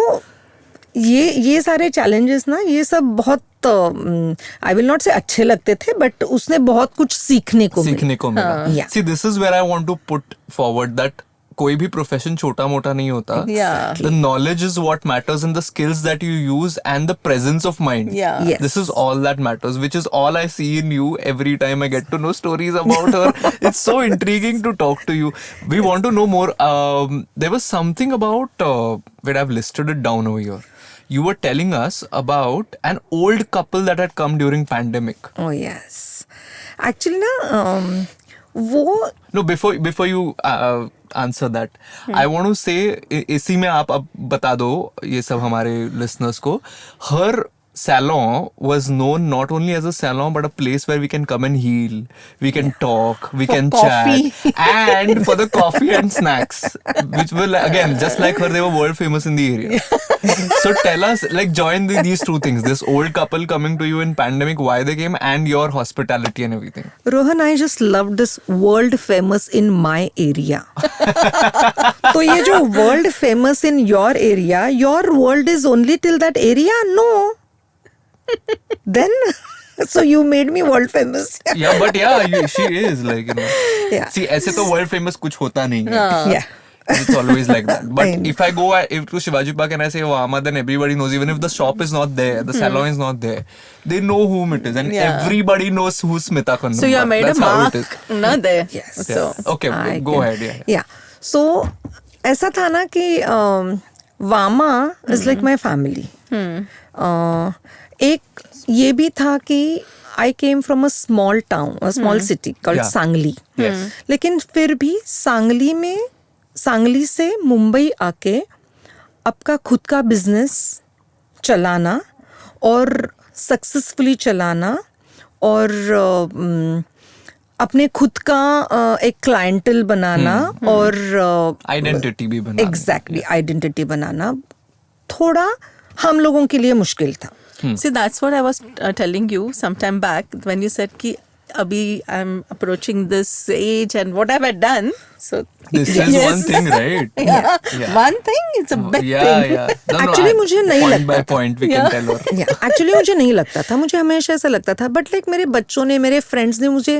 ये सारे चैलेंजेस ना, ये सब बहुत आई विल नॉट से अच्छे लगते थे, बट उसने बहुत कुछ सीखने को मिला. Yeah. See, this is where I want to put forward that कोई भी प्रोफेशन छोटा मोटा नहीं होता. Yeah. The knowledge is what matters and the skills that you use and the presence of mind. Yeah. Yes. This is all that matters, which is all I see in you every time I get to know stories about her. It's so intriguing to talk to you. We want to know more. There was something about where I've listed it down over here. You were telling us about an old couple that had come during pandemic. Oh yes, actually ना वो No, before you answer that, I want to say इसी में आप अब बता दो ये सब हमारे listeners को. Her salon was known not only as a salon but a place where we can come and heal, we can talk, we can coffee. chat, and for the coffee and snacks, which will again just like her, they were world famous in the area. So tell us, like, join these two things: this old couple coming to you in pandemic, why they came, and your hospitality and everything. Rohan, I just love this world famous in my area. तो ये जो world famous in your area, your world is only till that area? No. Then, so you made me world famous. Yeah, but yeah, she is like, you know. Yeah. See, ऐसे तो world famous कुछ होता नहीं है. Yeah. It's always like that. I But know. if I go to Shivaji Park and I say Vama, then everybody knows. Even if the shop is not there, the salon is not there, they know whom it is, and Yeah. everybody knows who's Smita Khanna. So you have made That's a how mark, it is. not there. Yes. So Okay, I go can- ahead. Yeah. Yeah. So ऐसा था ना कि Vama is like my family. एक ये भी था कि I came from a small town, a small city called Yeah. Sangli. Yes. लेकिन फिर भी सांगली से मुंबई आके आपका खुद का बिजनेस चलाना और सक्सेसफुली चलाना और अपने खुद का एक क्लाइंटल बनाना और Identity भी बनाना. एग्जैक्टली आइडेंटिटी बनाना थोड़ा हम लोगों के लिए मुश्किल था. see, that's what I was telling you sometime back when you said कि अभी I'm approaching this age and what have I done? So This is Yes. one thing, right? yeah. Yeah. One thing, it's a big Yeah, thing. yeah. No, Actually, मुझे नहीं point लगता by था. point we Yeah. can tell her. Actually मुझे नहीं लगता था, मुझे हमेशा ऐसा लगता था, बट लाइक मेरे बच्चों ने, मेरे फ्रेंड्स ने मुझे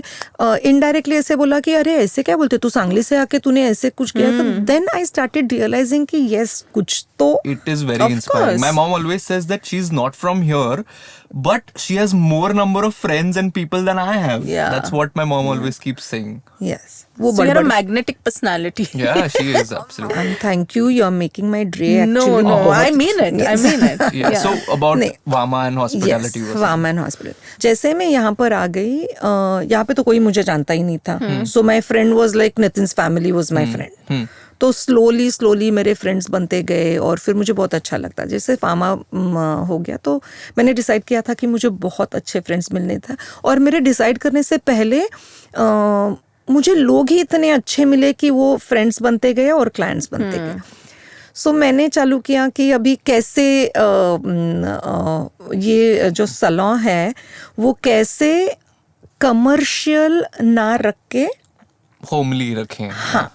इनडायरेक्टली ऐसे बोला कि अरे ऐसे क्या बोलते, तू सांगली से आके तूने ऐसे कुछ किया. तो देन आई स्टार्टेड रियलाइजिंग कि यस कुछ तो It is very Of inspiring. course. My mom always says that she's not from here, but she has more number of friends and people than I have. Yeah. That's what my mom always keeps saying. Yes वो So you're a बड़बड़. magnetic personality. Yeah, she is absolutely. And thank you, you're making my day No, actually. no, बहुत- I mean it. I Yes. mean it. Yeah. So about नहीं. Vama and hospitality. Yes, was woman hospital. जैसे मैं यहाँ पर आ गई, यहाँ पे तो कोई मुझे जानता ही नहीं था. So my friend was like Nitin's family was my friend. तो स्लोली मेरे फ्रेंड्स बनते गए और फिर मुझे बहुत अच्छा लगता. जैसे फार्मा हो गया तो मैंने डिसाइड किया था कि मुझे बहुत अच्छे फ्रेंड्स मिलने था. और मेरे डिसाइड करने से पहले मुझे लोग ही इतने अच्छे मिले कि वो फ्रेंड्स बनते गए और क्लाइंट्स बनते गए. सो मैंने चालू किया कि अभी कैसे ये जो सलॉन है वो कैसे कमर्शियल ना रख के homely रखें. हाँ.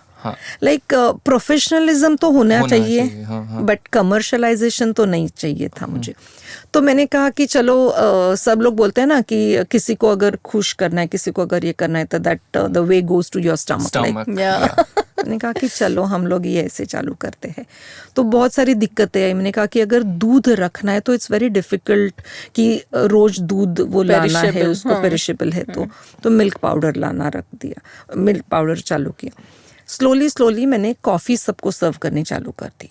लाइक प्रोफेशनलिज्म तो होना होना चाहिए, चाहिए, हाँ. बट कमर्शलाइजेशन तो नहीं चाहिए था मुझे. तो मैंने कहा कि चलो सब लोग बोलते हैं ना कि किसी को अगर खुश करना है, किसी को अगर ये करना है तो that the way goes to your stomach. Stomach. Yeah. मैंने कहा कि चलो हम लोग ये ऐसे चालू करते हैं. तो बहुत सारी दिक्कतें आई. मैंने कहा कि अगर दूध रखना है तो इट्स वेरी डिफिकल्ट कि रोज दूध वो लाना है, Perishable, उसको पेरिशेबल है. तो मिल्क पाउडर लाना रख दिया, मिल्क पाउडर चालू किया. स्लोली मैंने कॉफ़ी सबको सर्व करनी चालू कर दी.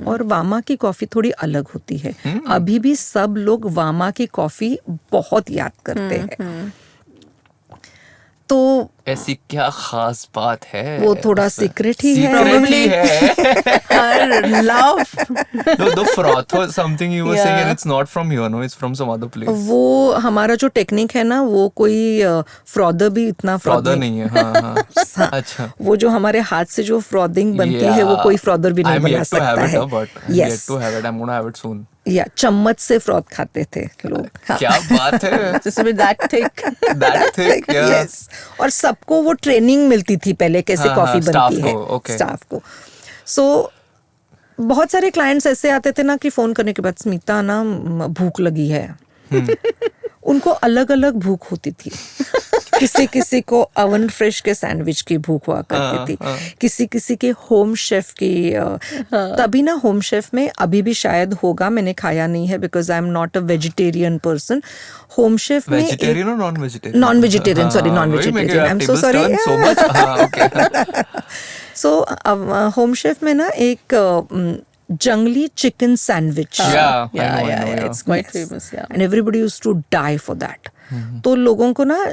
और वामा की कॉफ़ी थोड़ी अलग होती है. अभी भी सब लोग वामा की कॉफ़ी बहुत याद करते हैं. तो ऐसी क्या खास बात है? वो थोड़ा सीक्रेट ही है. Secret ही है. Her love. The froth was something you were saying, and Yeah. it's not from here, no, it's from some other place. वो हमारा जो टेक्निक है ना, वो कोई फ्रॉदर भी इतना फ्रॉद Frother नहीं है. हाँ. हाँ. अच्छा. वो जो हमारे हाथ से जो फ्रॉदिंग बनती है वो Yeah. कोई फ्रॉदर भी नहीं I'm बना yet to have सकता it, है. but I'm yet yes, to have it. I'm gonna have it soon. या चम्मच से फ्रॉद खाते थे लोग. हाँ. क्या बात है? Just with that thick. That thick, yeah. Yes. और सबको वो ट्रेनिंग मिलती थी पहले कैसे हाँ, कॉफी हाँ, staff बनती है को, okay. स्टाफ को. सो बहुत सारे क्लाइंट्स ऐसे आते थे ना कि फोन करने के बाद स्मिता ना भूख लगी है। उनको अलग अलग भूख होती थी। किसी किसी को अवन फ्रेश के सैंडविच की भूख हुआ करती थी, किसी किसी के होम शेफ की तभी ना होम शेफ में अभी भी शायद होगा, मैंने खाया नहीं है because I am not a vegetarian person. Home chef में वेजिटेरियन और non vegetarian? Non vegetarian, sorry non vegetarian, I am so sorry. So home chef में ना एक जंगली chicken sandwich, It's quite famous. Yeah. And everybody used to die for that. तो लोगों को ना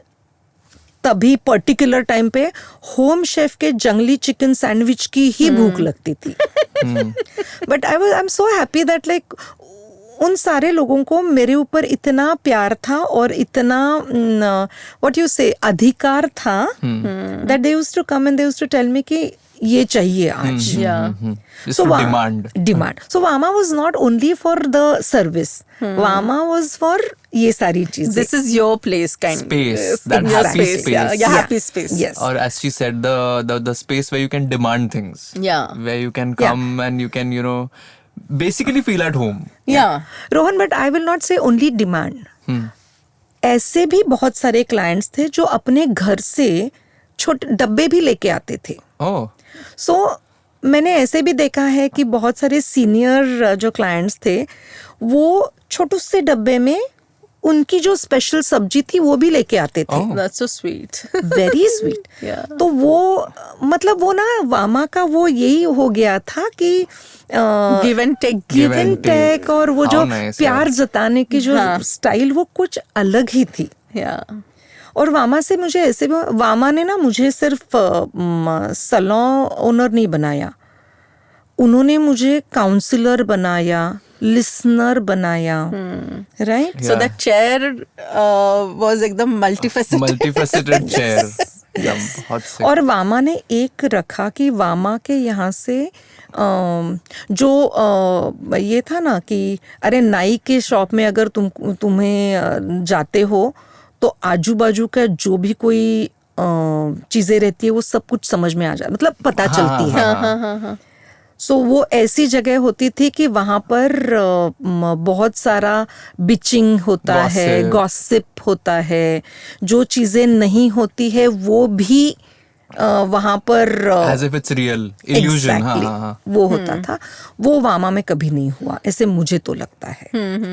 तभी पर्टिकुलर टाइम पे होम शेफ के जंगली चिकन सैंडविच की ही भूख लगती थी। But I am so happy that like उन सारे लोगों को मेरे ऊपर इतना प्यार था और इतना व्हाट यू से अधिकार था that they used to come and they used to tell me कि ये चाहिए आज। So demand. So Vama was not only for the service. Vama was for ये सारी चीजें। This is your place, kind Space, of. that Your happy space. space. Yeah, happy space. Yes. Or as she said, the space where you can demand things. Yeah. Where you can come and you can, you know, basically feel at home. Yeah. Rohan, but I will not से only demand. ऐसे भी बहुत सारे clients थे जो अपने घर से छोटे डब्बे भी लेके आते थे। Oh. सो मैंने ऐसे भी देखा है कि बहुत सारे सीनियर जो क्लाइंट्स थे वो छोटे से डब्बे में उनकी जो स्पेशल सब्जी थी वो भी लेके आते थे। That's so sweet. Very sweet. Yeah. तो वो मतलब वो ना वामा का वो यही हो गया था कि Give and take. Give and take, और वो How जो nice, प्यार जताने की जो स्टाइल वो कुछ अलग ही थी। Yeah. और वामा से मुझे ऐसे भी, वामा ने ना मुझे सिर्फ सैलून ओनर नहीं बनाया, उन्होंने मुझे काउंसलर बनाया, लिसनर बनाया, right? So that chair was एकदम multifaceted. Multifaceted chair. Yeah, बहुत सही। और वामा ने एक रखा कि वामा के यहाँ से जो ये था ना कि अरे नाई के शॉप में अगर तुम्हें जाते हो तो आजू बाजू का जो भी कोई चीजें रहती है वो सब कुछ समझ में आ जाए, मतलब पता चलती है। सो वो ऐसी जगह होती थी कि वहां पर बहुत सारा बिचिंग होता है, गॉसिप होता है, जो चीजें नहीं होती है वो भी वहां पर As if it's real. Illusion. exactly, वो होता था। वो वामा में कभी नहीं हुआ, ऐसे मुझे तो लगता है।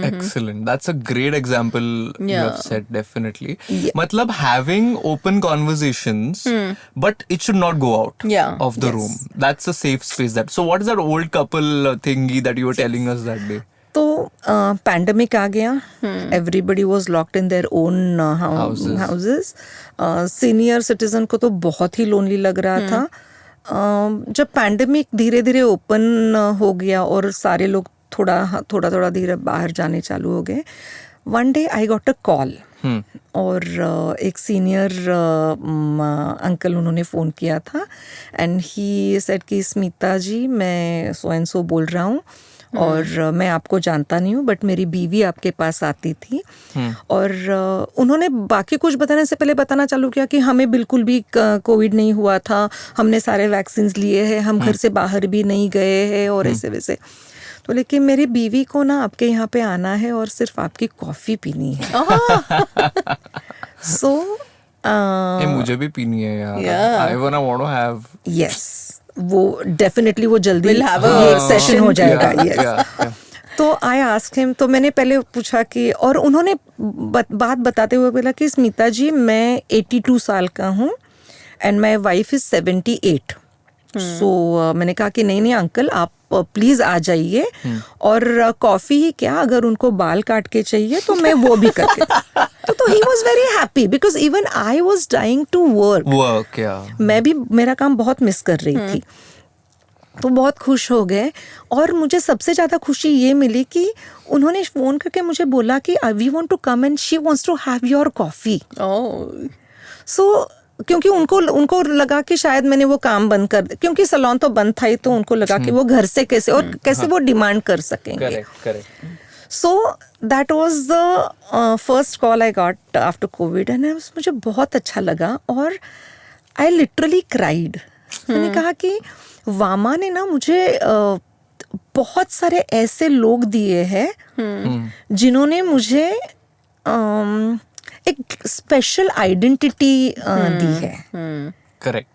Excellent. That's a great example you Yeah. have said, definitely. मतलब having open conversations, but it should not go out Yeah. of the room. That's a safe space. So what is that old couple thingy that you were telling us that day? तो pandemic आ गया, everybody was locked in their own houses. Senior citizen को तो बहुत ही lonely लग रहा था। जब pandemic धीरे धीरे ओपन हो गया और सारे लोग थोड़ा धीरे बाहर जाने चालू हो गए, one day I got a call, और एक सीनियर अंकल उन्होंने फ़ोन किया था एंड ही सेड कि स्मिता जी मैं सो एंड सो बोल रहा हूँ और मैं आपको जानता नहीं हूँ बट मेरी बीवी आपके पास आती थी, और उन्होंने बाकी कुछ बताने से पहले बताना चालू किया कि हमें बिल्कुल भी कोविड नहीं हुआ था, हमने सारे वैक्सीन लिए हैं, हम घर से बाहर भी नहीं गए हैं और ऐसे वैसे। तो लेकिन मेरी बीवी को ना आपके यहाँ पे आना है और सिर्फ आपकी कॉफ़ी पीनी है। सो मुझे भी पीनी है यार। I wanna have. यस, वो डेफिनेटली वो जल्दी We'll have a ये सेशन हो जाएगा। Yeah, yes. yeah. तो आई आस्क्ड हिम, तो मैंने पहले पूछा कि, और उन्होंने बात बताते हुए बोला कि स्मिता जी मैं 82 साल का हूँ एंड माई वाइफ इज 78। सो मैंने कहा कि नहीं अंकल आप प्लीज आ जाइए, और कॉफी ही क्या अगर उनको बाल काट के चाहिए तो मैं वो भी करके तो ही was very happy because even I was dying to work. मैं भी मेरा काम बहुत मिस कर रही थी, तो बहुत खुश हो गए। और मुझे सबसे ज़्यादा खुशी ये मिली कि उन्होंने फ़ोन करके मुझे बोला कि we want to come and she wants to have your coffee. So क्योंकि उनको लगा कि शायद मैंने वो काम बंद कर दिया, क्योंकि सैलून तो बंद था ही, तो उनको लगा कि वो घर से कैसे और कैसे वो डिमांड कर सकेंगे। So that was the first call I got after Covid and मुझे बहुत अच्छा लगा और आई लिटरली क्राइड। मैंने कहा कि वामा ने ना मुझे बहुत सारे ऐसे लोग दिए हैं जिन्होंने मुझे एक स्पेशल आइडेंटिटी दी है. करेक्ट.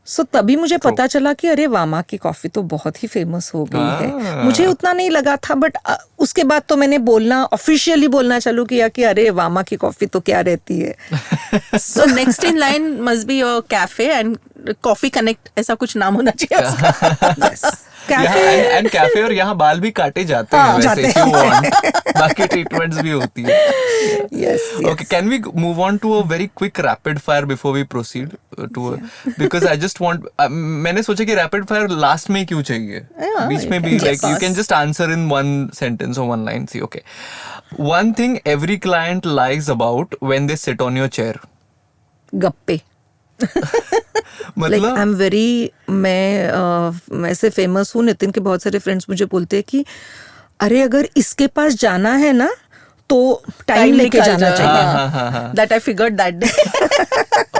सो तभी मुझे पता चला कि अरे वामा की कॉफी तो बहुत ही फेमस हो गई है. मुझे उतना नहीं लगा था, बट उसके बाद तो मैंने ऑफिशियली बोलना चालू किया कि अरे वामा की कॉफी तो क्या रहती है. So next in line must be your cafe and coffee connect, ऐसा कुछ नाम होना चाहिए उसका. एंड कैफे और यहाँ बाल भी काटे जाते हैं वैसे if you want. बाकी ट्रीटमेंट्स भी होती है. Yes, yes. Okay, can we move on to a very quick rapid fire before we proceed because I just want मैंने सोचा कि rapid fire last में क्यों चाहिए. बीच में भी like you can just answer in one sentence or one line. See, okay. One thing every client lies about when they sit on your chair. गप्पे. मतलब मैं ऐसे फेमस हूँ. नितिन के बहुत सारे फ्रेंड्स मुझे बोलते हैं कि अरे अगर इसके पास जाना है ना तो टाइम लेके जाना चाहिए. That I figured that day.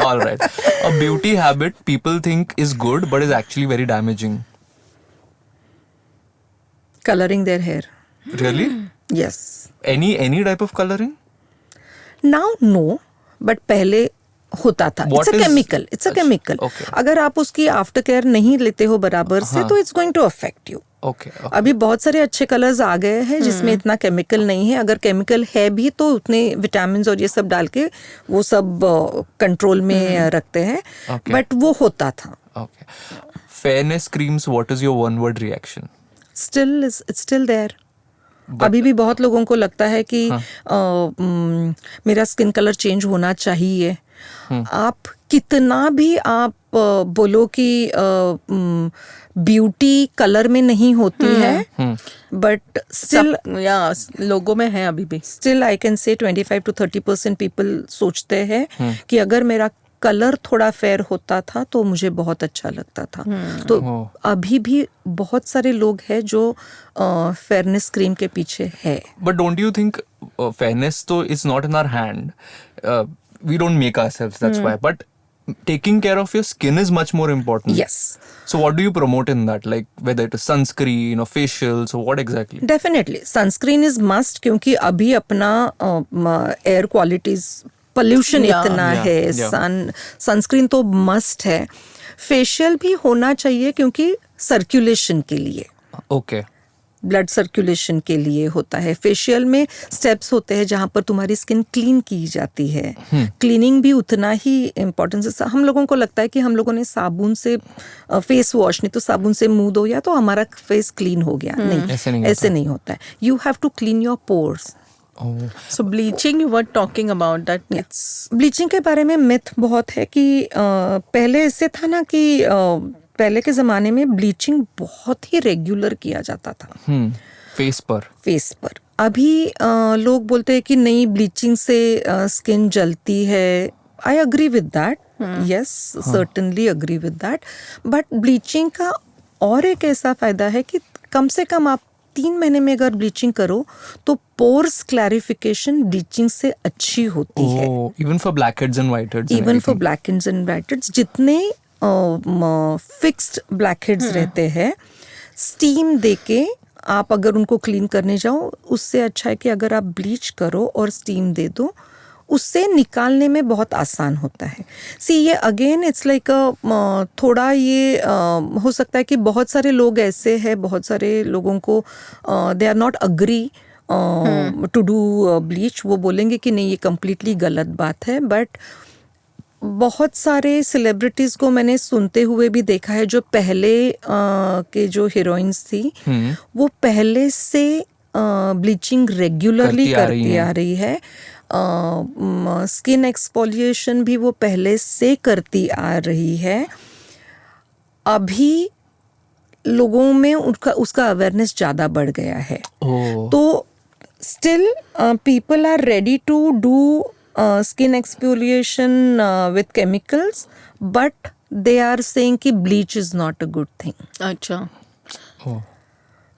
All right. A beauty habit people think is good but is actually very damaging. Coloring their hair. Really? Yes. Any type of coloring? Now no, but पहले होता था. What It's a is- chemical. It's a chemical. Okay. अगर आप उसकी after care नहीं लेते हो बराबर से तो it's going to affect you. Okay. अभी बहुत सारे अच्छे कलर्स आ गए हैं जिसमें इतना केमिकल नहीं है. अगर केमिकल है भी तो उतने विटामिन और ये सब डाल के वो सब कंट्रोल में रखते हैं. Okay. बट वो होता था. Okay. Fairness creams, what is your one word reaction? It's still there. अभी भी बहुत लोगों को लगता है कि मेरा स्किन कलर चेंज होना चाहिए. आप कितना भी आप बोलो कि ब्यूटी कलर में नहीं होती है, बट स्टिल लोगों में है अभी भी. स्टिल आई कैन से 25 to 30% पीपल सोचते हैं कि अगर मेरा कलर थोड़ा फेयर होता था तो मुझे बहुत अच्छा लगता था. तो अभी भी बहुत सारे लोग हैं जो फेयरनेस क्रीम के पीछे है. But don't you think fairness though is not in our hand? We don't make ourselves, that's why. But taking care of your skin is much more important. Yes. So what do you promote in that? Like whether it is sunscreen or facials or what exactly? Definitely sunscreen is must, क्योंकि अभी अपना air qualities pollution इतना है. Sunscreen तो must है. Facial भी होना चाहिए क्योंकि सर्कुलेशन के लिए, Okay. ब्लड सर्कुलेशन के लिए होता है. फेशियल में स्टेप्स होते हैं जहाँ पर तुम्हारी स्किन क्लीन की जाती है. क्लीनिंग भी उतना ही इम्पोर्टेंस है. हम लोगों को लगता है कि हम लोगों ने साबुन से फेस वॉश नहीं तो साबुन से मुंह धोया तो हमारा फेस क्लीन हो गया. नहीं, ऐसे नहीं होता है. You have to clean your pores. Oh. So bleaching you were talking about that. It's bleaching के बारे में मिथ बहुत है कि पहले ऐसे था ना कि पहले के ज़माने में ब्लीचिंग बहुत ही रेगुलर किया जाता था Face पर. फेस पर. अभी लोग बोलते हैं कि नहीं, ब्लीचिंग से स्किन जलती है. I agree with that. Yes, certainly agree with that. But bleaching का और एक ऐसा फ़ायदा है कि कम से कम आप 3 महीने में अगर ब्लीचिंग करो तो पोर्स क्लैरिफिकेशन ब्लीचिंग से अच्छी होती है. Oh, even for blackheads and whiteheads. and even for everything. Black heads and white heads, जितने फिक्स्ड ब्लैक हेड्स रहते हैं, स्टीम देके आप अगर उनको क्लीन करने जाओ, उससे अच्छा है कि अगर आप ब्लीच करो और स्टीम दे दो, उससे निकालने में बहुत आसान होता है. सी ये अगेन इट्स लाइक थोड़ा ये हो सकता है कि बहुत सारे लोग ऐसे हैं, बहुत सारे लोगों को they are not agree to do bleach. वो बोलेंगे कि नहीं, ये कम्प्लीटली गलत बात है. बट बहुत सारे सेलिब्रिटीज़ को मैंने सुनते हुए भी देखा है जो पहले के जो हीरोइंस थी वो पहले से ब्लीचिंग रेगुलरली करती आ रही है. स्किन एक्सफोलिएशन भी वो पहले से करती आ रही है. अभी लोगों में उसका अवेयरनेस ज़्यादा बढ़ गया है. Oh. तो still people are ready to do skin exfoliation with chemicals, but they are saying कि bleach is not a good thing. अच्छा. Oh.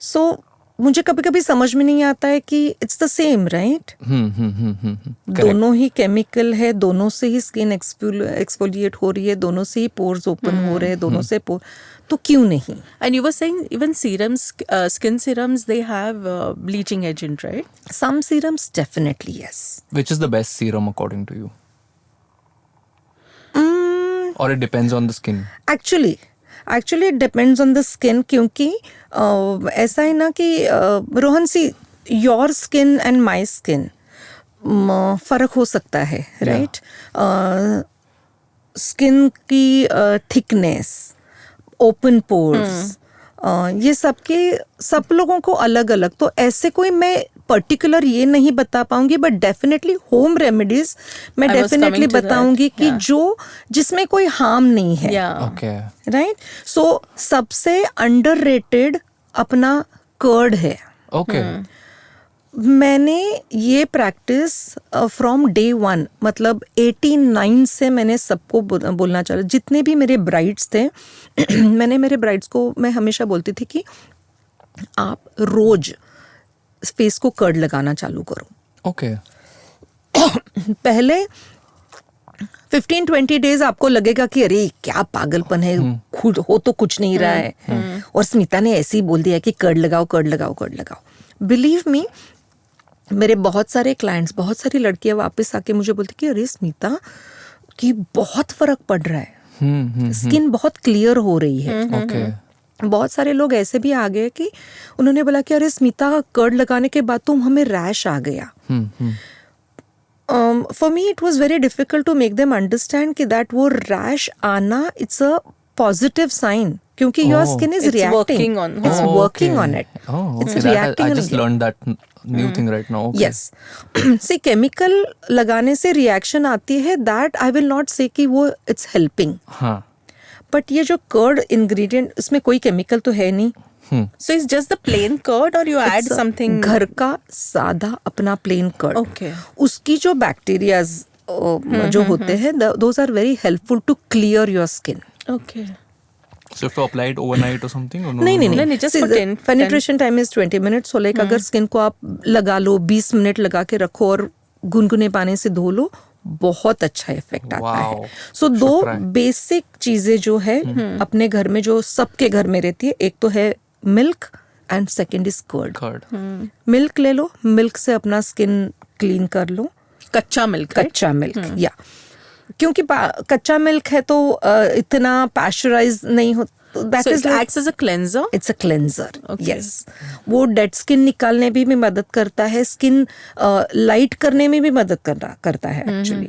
So मुझे कभी कभी समझ में नहीं आता है कि इट्स द सेम, राइट? दोनों ही केमिकल है, दोनों से ही स्किन एक्सफोलिएट हो रही है, दोनों से ही पोर्स ओपन हो रहे हैं, दोनों से तो क्यों नहीं? And you were saying even serums, skin serums, they have bleaching agent, right? Some serums definitely yes. Which is the best serum according to you? Or it depends on the skin? Actually it depends on the skin, क्योंकि ऐसा है ना कि रोहन सी, your skin and my skin फर्क हो सकता है, right? Skin की थिकनेस, ओपन पोर्स, ये सब लोगों को अलग अलग, तो ऐसे कोई मैं पर्टिकुलर ये नहीं बता पाऊंगी, बट डेफिनेटली होम रेमेडीज मैं I was definitely coming to that. बताऊंगी कि Yeah. जो जिसमें कोई हार्म नहीं है, Yeah. Okay. राइट? सो सबसे अंडररेटेड अपना कर्ड है. Okay. मैंने ये प्रैक्टिस फ्रॉम डे वन, मतलब 89 से मैंने सबको बोलना चाहा, जितने भी मेरे ब्राइड्स थे मैंने मेरे ब्राइड्स को मैं हमेशा बोलती थी कि आप रोज फेस को कर्ड लगाना चालू करो. Okay. पहले 15-20 डेज आपको लगेगा कि अरे क्या पागलपन है, खुद हो तो कुछ नहीं रहा है, और स्मिता ने ऐसे ही बोल दिया कि कर्ड लगाओ कर्ड लगाओ कर्ड लगाओ. बिलीव मी, मेरे बहुत सारे क्लाइंट्स, बहुत सारी लड़कियां वापस आके मुझे बोलती कि अरे स्मिता कि बहुत फर्क पड़ रहा है, स्किन बहुत क्लियर हो रही है. Okay. बहुत सारे लोग ऐसे भी आ गए कि उन्होंने बोला कि अरे स्मिता कर्ड लगाने के बाद तो हमें रैश आ गया. For me it was very difficult to make them understand कि दैट वो रैश आना इट्स अ पॉजिटिव साइन, क्योंकि your skin is It's reacting, working on- it's Oh, working okay. On it, Oh, it's okay. I reacting. just learned that new thing right now. Okay. Yes, से chemical लगाने से reaction आती है, that I will not से कि वो it's helping, हाँ. But ये जो कर्ड इंग्रेडिएंट, इसमें कोई केमिकल तो है नहीं. So it's just the plain curd, or you add It's a something? घर का सादा अपना प्लेन कर्ड. Okay. उसकी जो बैक्टीरियाज जो होते हैं, those are very helpful to clear your skin. Okay. So you have to apply it overnight or something? Or no? नहीं, नहीं, just for 10 penetration time is 20 minutes. So like अगर skin को आप लगा लो, 20 मिनट लगा के रखो और गुनगुने पानी से धो लो, बहुत अच्छा इफेक्ट आता है. Wow. सो Should दो try. बेसिक चीजें जो है अपने घर में, जो सबके घर में रहती है, एक तो है milk and second is curd. Curd. Milk ले लो, मिल्क से अपना स्किन क्लीन कर लो. Kacha milk, right? कच्चा मिल्क, या क्योंकि कच्चा मिल्क है तो इतना पैस्चराइज नहीं हो, that So is it acts as a cleanser? It's a cleanser. Okay. Yes, वो डेड स्किन निकालने में भी मदद करता है, स्किन लाइट करने में भी मदद करता है एक्चुअली.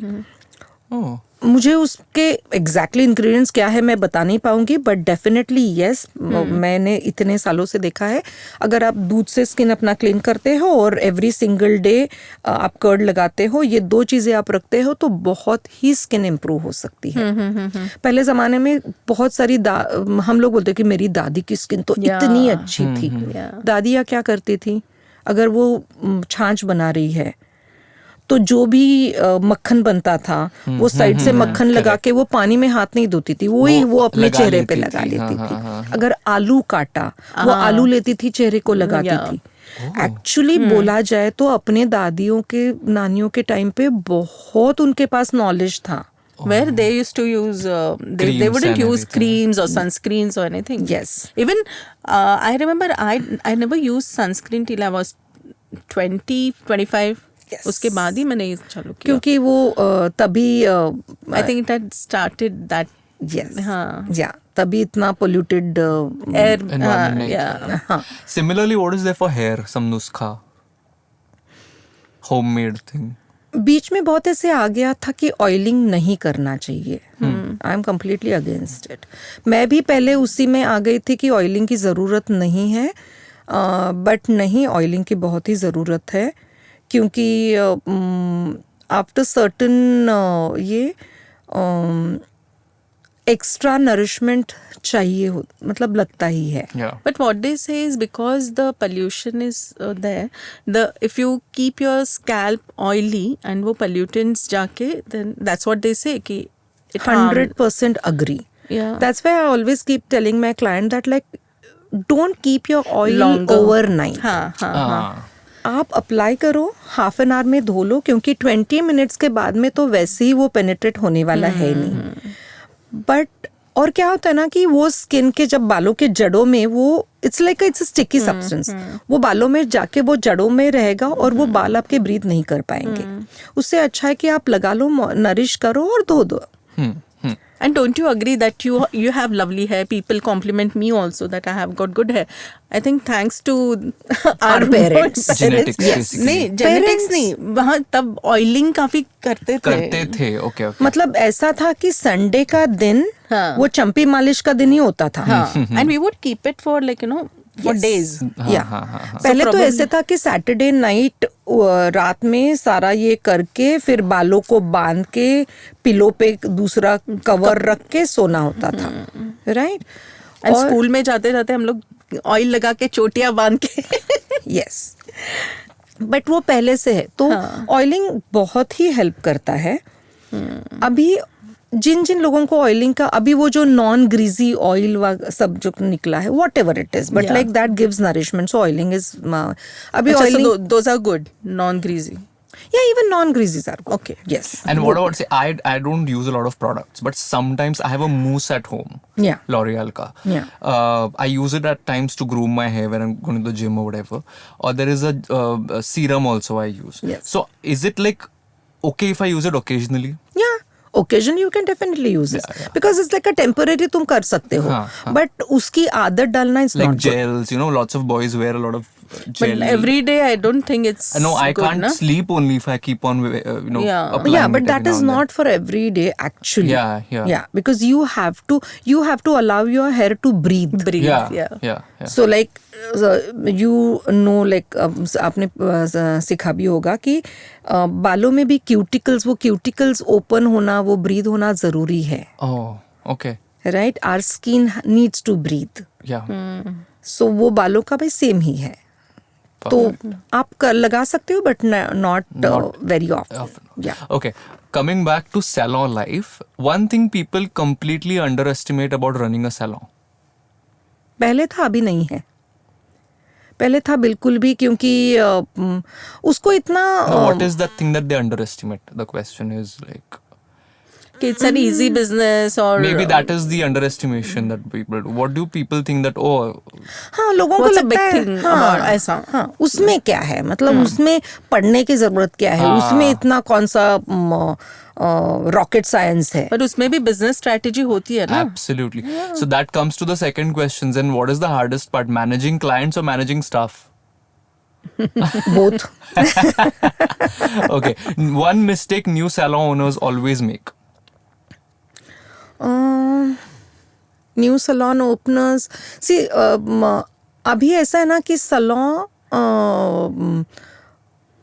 Oh. मुझे उसके एग्जैक्टली इंग्रेडिएंट्स क्या है मैं बता नहीं पाऊंगी, बट डेफिनेटली यस, मैंने इतने सालों से देखा है, अगर आप दूध से स्किन अपना क्लीन करते हो और एवरी सिंगल डे आप कर्ड लगाते हो, ये दो चीजें आप रखते हो, तो बहुत ही स्किन इम्प्रूव हो सकती है. पहले जमाने में बहुत सारी हम लोग बोलते कि मेरी दादी की स्किन तो Yeah. इतनी अच्छी थी. Yeah. दादियाँ क्या करती थी, अगर वो छाछ बना रही है तो जो भी मक्खन बनता था, वो साइड से मक्खन लगा के वो पानी में हाथ नहीं धोती थी, वो अपने लगा चेहरे पे लेती लगा थी. लेती हाँ, थी. हाँ, हाँ. अगर आलू काटा, वो आलू लेती थी, चेहरे को लगाती Yeah. थी. एक्चुअली बोला जाए तो अपने दादियों के, नानियों के टाइम पे बहुत उनके पास नॉलेज था. Where they used to use, they Creams wouldn't and use everything. creams or sunscreens or anything. Yes. Even I remember I never used sunscreen till I was 20-25. Yes. उसके बाद ही मैंने ये चालू किया. क्योंकि वो तभी I think it had started that yes, हाँ. या तभी इतना पोल्यूटेड air. Environment नहीं Yeah. था. Similarly, what is there for hair? Some नुस्खा, homemade thing. बीच में बहुत ऐसे आ गया था कि ऑयलिंग नहीं करना चाहिए. I am completely against it. मैं भी पहले उसी में आ गई थी कि ऑयलिंग की ज़रूरत नहीं है, बट नहीं, ऑयलिंग की बहुत ही ज़रूरत है, क्योंकि आफ्टर सर्टन ये एक्स्ट्रा नरिशमेंट चाहिए मतलब लगता ही है. Yeah. But what they say is because the pollution is there, if you keep your scalp oily and वो pollutants जाके, then that's what they say कि it 100% agree. Yeah. That's why I always keep telling my client that like don't keep your oil Longer. Overnight. हाँ हाँ हाँ. आप apply करो, half an hour में धो लो, क्योंकि 20 मिनट्स के बाद में तो वैसे ही वो पेनिट्रेट होने वाला है नहीं. बट और क्या होता है ना कि वो स्किन के जब बालों के जड़ों में वो इट्स स्टिकी सब्सटेंस, वो बालों में जाके वो जड़ों में रहेगा और वो बाल आपके ब्रीथ नहीं कर पाएंगे. उससे अच्छा है कि आप लगा लो, नरिश करो और धो दो. And don't you agree that you have lovely hair? People compliment me also that I have got good hair. I think thanks to our parents. Genetics, Yes. basically. नहीं, genetics नहीं, वहाँ तब ऑयलिंग काफी करते थे. ओके. मतलब ऐसा था कि संडे का दिन हाँ. वो चंपी मालिश का दिन ही होता था. हाँ. And we would keep it for like for days. या पहले तो ऐसे था कि सैटरडे नाइट रात में सारा ये करके फिर बालों को बांध के पिलो पे दूसरा कवर रख के सोना होता था. राइट. And स्कूल में जाते जाते हम लोग ऑयल लगा के चोटियां बांध के. यस. बट वो पहले से है तो ऑयलिंग बहुत ही हेल्प करता है. अभी जिन जिन लोगों को ऑयलिंग का, अभी वो जो नॉन ग्रीजी ऑयल सब जो निकला है, what ever it is, but like that gives nourishment. So oiling is अभी oiling, those are good, non-greasy. yeah, even non greasies are good. Okay. Yes. And what about, say, I don't use a lot of products, but sometimes I have a mousse at home. Yeah. L'Oreal ka. Yeah. I use it at times to groom my hair when I'm going to the gym or whatever. Or there is a serum also I use. Yes. So is it like okay if I use it occasionally? Yeah. Occasionally you can definitely use it because it's like a temporary तुम कर सकते हो. But उसकी आदत डालना is Like not good. gels, lots of boys wear a lot of gel. But every day I don't think it's No, I good, can't na? sleep only if I keep on, Yeah. applying Yeah, but it that every is now and not for every day actually. Yeah. Because you have to allow your hair to breathe. Breathe. then. Yeah. So like like आपने सीखा भी होगा कि बालों में भी वो cuticles open होना, वो ब्रीथ होना जरूरी है. Oh, okay. Right. Our skin needs to breathe. Yeah. सो वो बालों का भी सेम ही है. तो आप लगा सकते हो बट नॉट वेरी ऑफ्टन. या. Okay. Coming back to salon life, one thing people completely underestimate about running a salon. पहले था, अभी नहीं है. पहले था बिल्कुल भी, क्योंकि उसको इतना What is the thing that they underestimate? The question is like, It's an easy business or maybe that is the underestimation that people do. What do people think that, हाँ, लोगों को What's a लगता big है thing about ऐसा? हाँ, उसमें क्या है, मतलब उसमें पढ़ने की जरूरत क्या है, उसमें इतना कौन सा रॉकेट साइंस है. But उसमें भी business strategy होती है ना. absolutely. So that comes to the second question. Then what is the hardest part, managing clients or managing staff? Both. Okay. One mistake new salon owners always make. New salon openers see, अभी ऐसा है ना कि salon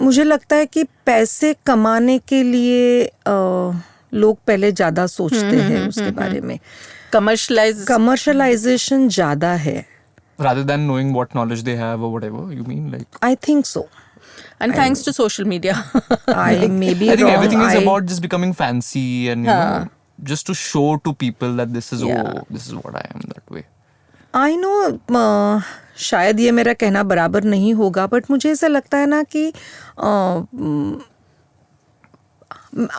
मुझे लगता है कि पैसे कमाने के लिए लोग पहले ज़्यादा सोचते हैं उसके बारे में. कमर्शलाइजेशन ज़्यादा है. Rather than knowing what knowledge they have or whatever, you mean like? I think so. And thanks to social media. I may be I think wrong. everything is about just becoming fancy and you know, just to show to people that this is this is what I am that way. I know शायद ये मेरा कहना बराबर नहीं होगा, but मुझे ऐसा लगता है ना कि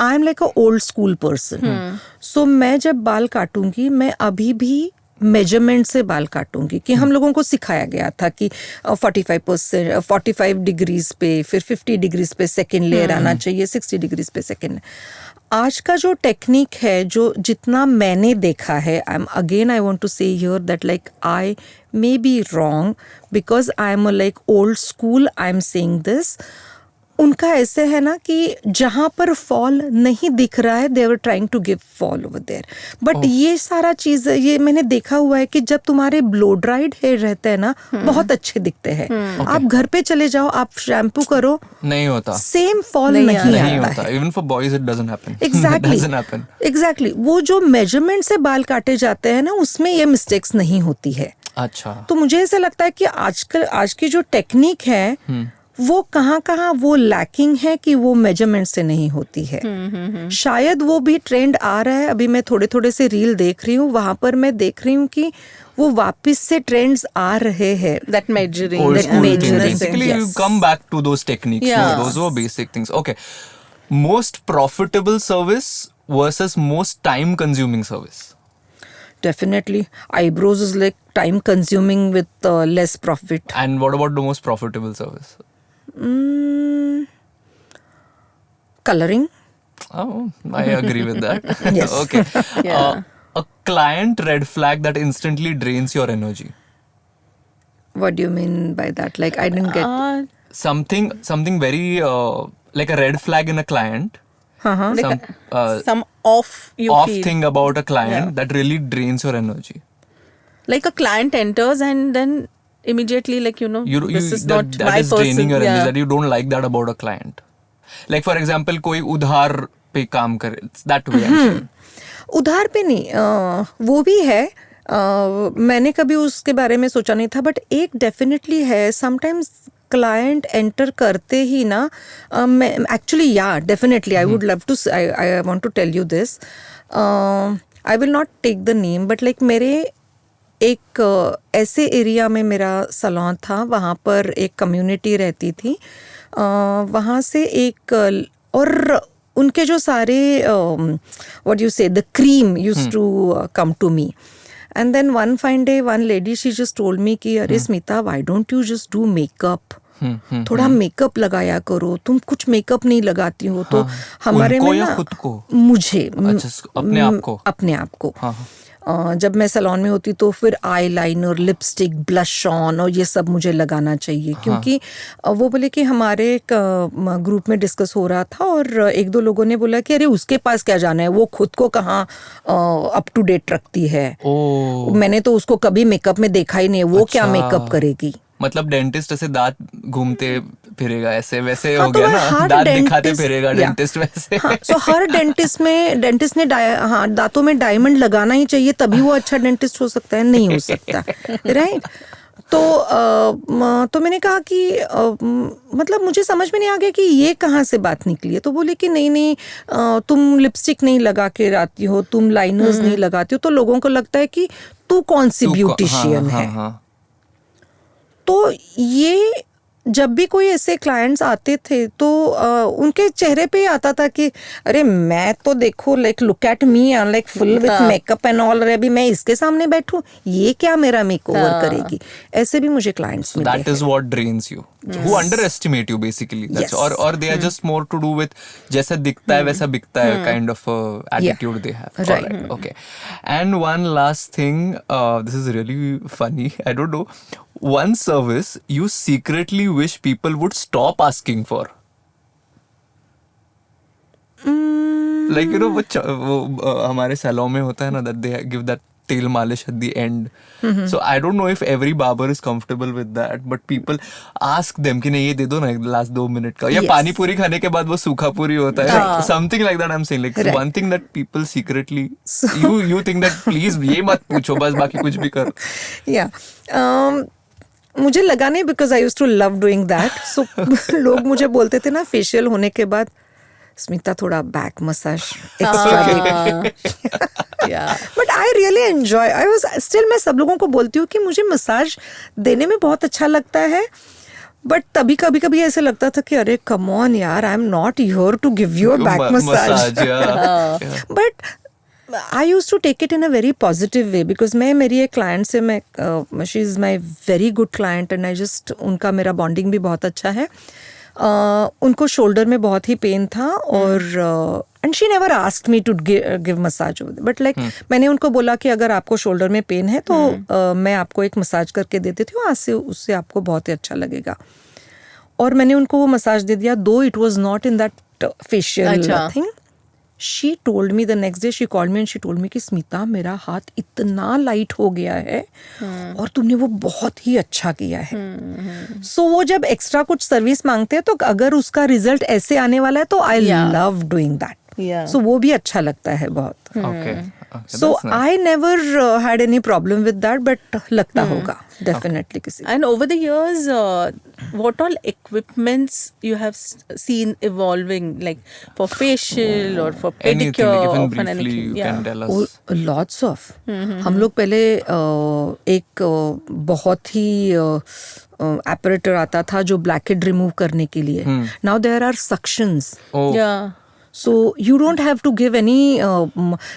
I am like a old school person. So मैं जब बाल काटूंगी, मैं अभी भी मेजरमेंट से बाल काटूंगी. कि हम लोगों को सिखाया गया था कि 45 डिग्रीज पे, फिर 50 डिग्रीज पे सेकेंड लेयर आना चाहिए, 60 डिग्रीज पे सेकेंड. आज का जो टेक्निक है, जो जितना मैंने देखा है, आई वांट टू से here that like I may be wrong because I am like old school, I am saying this. उनका ऐसे है ना कि जहाँ पर फॉल नहीं दिख रहा है, they were trying to give fall over there. But ये सारा चीज, ये मैंने देखा हुआ है कि जब तुम्हारे ब्लो ड्राइड हेयर रहते हैं ना, बहुत अच्छे दिखते हैं. आप घर पे चले जाओ, आप शैम्पू करो, नहीं होता, सेम फॉल नहीं आता है. Even for boys it doesn't happen. Exactly. It doesn't happen. Exactly. वो जो मेजरमेंट से बाल काटे जाते हैं ना, उसमें ये मिस्टेक्स नहीं होती है. अच्छा. तो मुझे ऐसा लगता है कि आज की जो टेक्निक है, वो कहाँ वो लैकिंग है कि वो मेजरमेंट से नहीं होती है। शायद वो भी ट्रेंड आ रहा है, अभी मैं थोड़े से रील देख रही हूँ, वहां पर मैं देख रही हूँ कि वो वापस से ट्रेंड्स आ रहे हैं। That measuring. Old that school thing. measuring. Basically, you Yes. come back to those techniques. Yeah. Those were basic things. Okay. Most profitable service versus most time-consuming service. Definitely, eyebrows is like time consuming with less profit. And what about the most profitable service? Coloring. Oh, I agree with that. Yes. Okay. Yeah. A client red flag that instantly drains your energy. What do you mean by that? Like I didn't get. Something very like a red flag in a client. Like Some some off you off feel. thing about a client Yeah. that really drains your energy. Like a client enters and then immediately like this is not that my is person. draining your energy, Yeah. that you don't like that about a client. Like for example, कोई उधार पे काम करे, it's that way. I'm saying. उधार पे नहीं, वो भी है, मैंने कभी उसके बारे में सोचा नहीं था, बट एक डेफिनेटली है, समटाइम्स क्लाइंट एंटर करते ही ना, एक्चुअली या definitely I would love to, I want to tell you this, I will not take the name, but like मेरे एक ऐसे एरिया में मेरा सलॉन था, वहाँ पर एक कम्युनिटी रहती थी, वहाँ से एक, और उनके जो सारे what you say the cream used to come to me, and then one fine day one lady she just told me कि अरे Smita, why don't you just do makeup, थोड़ा मेकअप लगाया करो, तुम कुछ मेकअप नहीं लगाती हो। तो हमारे उनको में या ना, खुद को? मुझे, अच्छा, अपने आप को? अपने आप को। हाँ, जब मैं सैलून में होती तो फिर eye liner, lipstick, blush on और ये सब मुझे लगाना चाहिए, क्योंकि वो बोले कि हमारे एक ग्रुप में डिस्कस हो रहा था और एक दो लोगों ने बोला कि अरे उसके पास क्या जाना है, वो खुद को कहाँ अप टू डेट रखती है, मैंने तो उसको कभी मेकअप में देखा ही नहीं, वो क्या अच्छा। मेकअप करेगी। मतलब डेंटिस्ट ऐसे दांत घूमते फिरेगा, ऐसे वैसे हाँ, हो तो गया मैं ना, हर दांत दिखाते dentist- फिरेगा या। डेंटिस्ट वैसे। हाँ, सो हर डेंटिस्ट ने दांतों में डायमंड लगाना ही चाहिए, तभी वो अच्छा डेंटिस्ट हो सकता है, नहीं हो सकता, राइट। तो मैंने कहा कि मतलब मुझे समझ में नहीं आ गया कि ये कहाँ से बात निकली है। तो बोले कि नहीं, तुम लिपस्टिक नहीं लगा के आती हो, तुम लाइनर्स नहीं लगाती हो, तो लोगों को लगता है कि तू कौन सी ब्यूटिशियन है। तो ये जब भी कोई ऐसे क्लाइंट्स आते थे तो उनके चेहरे पे ही आता था कि अरे मैं तो देखो, like look at me, I like full with makeup and all, अभी मैं इसके सामने बैठूं, ये क्या मेरा मेकओवर करेगी। ऐसे भी मुझे क्लाइंट्स मिले। That is what drains you. Who underestimate you basically. That's Yes. or they are just more to do with जैसा दिखता है वैसा बिकता है kind of attitude they have. Right. Alright, okay. And one last thing, this is really funny. I don't know. One service you secretly wish people would stop asking for. Like वो हमारे salon में होता है ना, that they give that tail malish at the end. So I don't know if every barber is comfortable with that, but people ask them कि नहीं ये दे दो ना last 2 मिनट का, या Yes. पानी पूरी खाने के बाद वो सूखा पूरी होता है, something like that. I'm saying like Right. one thing that people secretly you think that please ये मत पूछो, बस बाकी कुछ भी करो. या मुझे लगा नहीं, because I used to love doing that. So लोग मुझे बोलते थे ना फेशियल होने के बाद, स्मिता थोड़ा back massage Yeah. But I really enjoy, I was still, मैं सब लोगों को बोलती हूँ कि मुझे मसाज देने में बहुत अच्छा लगता है, बट तभी कभी कभी ऐसे लगता था कि अरे कम ऑन यार, I am not here to give you a back massage, yeah. But I use to take it in a very positive way, because मैं मेरी एक क्लाइंट से, मैं she is my very good client and I just, उनका मेरा bonding भी बहुत अच्छा है। उनको शोल्डर में बहुत ही पेन था और and she never asked me to give massage, but like मैंने उनको बोला कि अगर आपको शोल्डर में पेन है तो मैं आपको एक मसाज करके दे देती हूँ, आज से उससे आपको बहुत ही अच्छा लगेगा। और मैंने उनको वो मसाज दे दिया, दो it was not in that facial thing. She told me the next day, she called me and she told me कि स्मिता मेरा हाथ इतना लाइट हो गया है और तुमने वो बहुत ही अच्छा किया है। सो वो जब एक्स्ट्रा कुछ सर्विस मांगते हैं तो अगर उसका रिजल्ट ऐसे आने वाला है तो आई लव डूइंग दैट, सो वो भी अच्छा लगता है बहुत। Okay. okay, So that's nice. I never had any problem with that, but लगता होगा definitely किसी को. And over the years, what all equipments you have seen evolving, like for facial or for Anything, pedicure like even or for briefly, anything? you can tell us. Lots of. हम लोग पहले एक बहुत ही apparatus आता था जो blackhead remove करने के लिए. Now there are suctions. Oh, Yeah. So you don't have to give any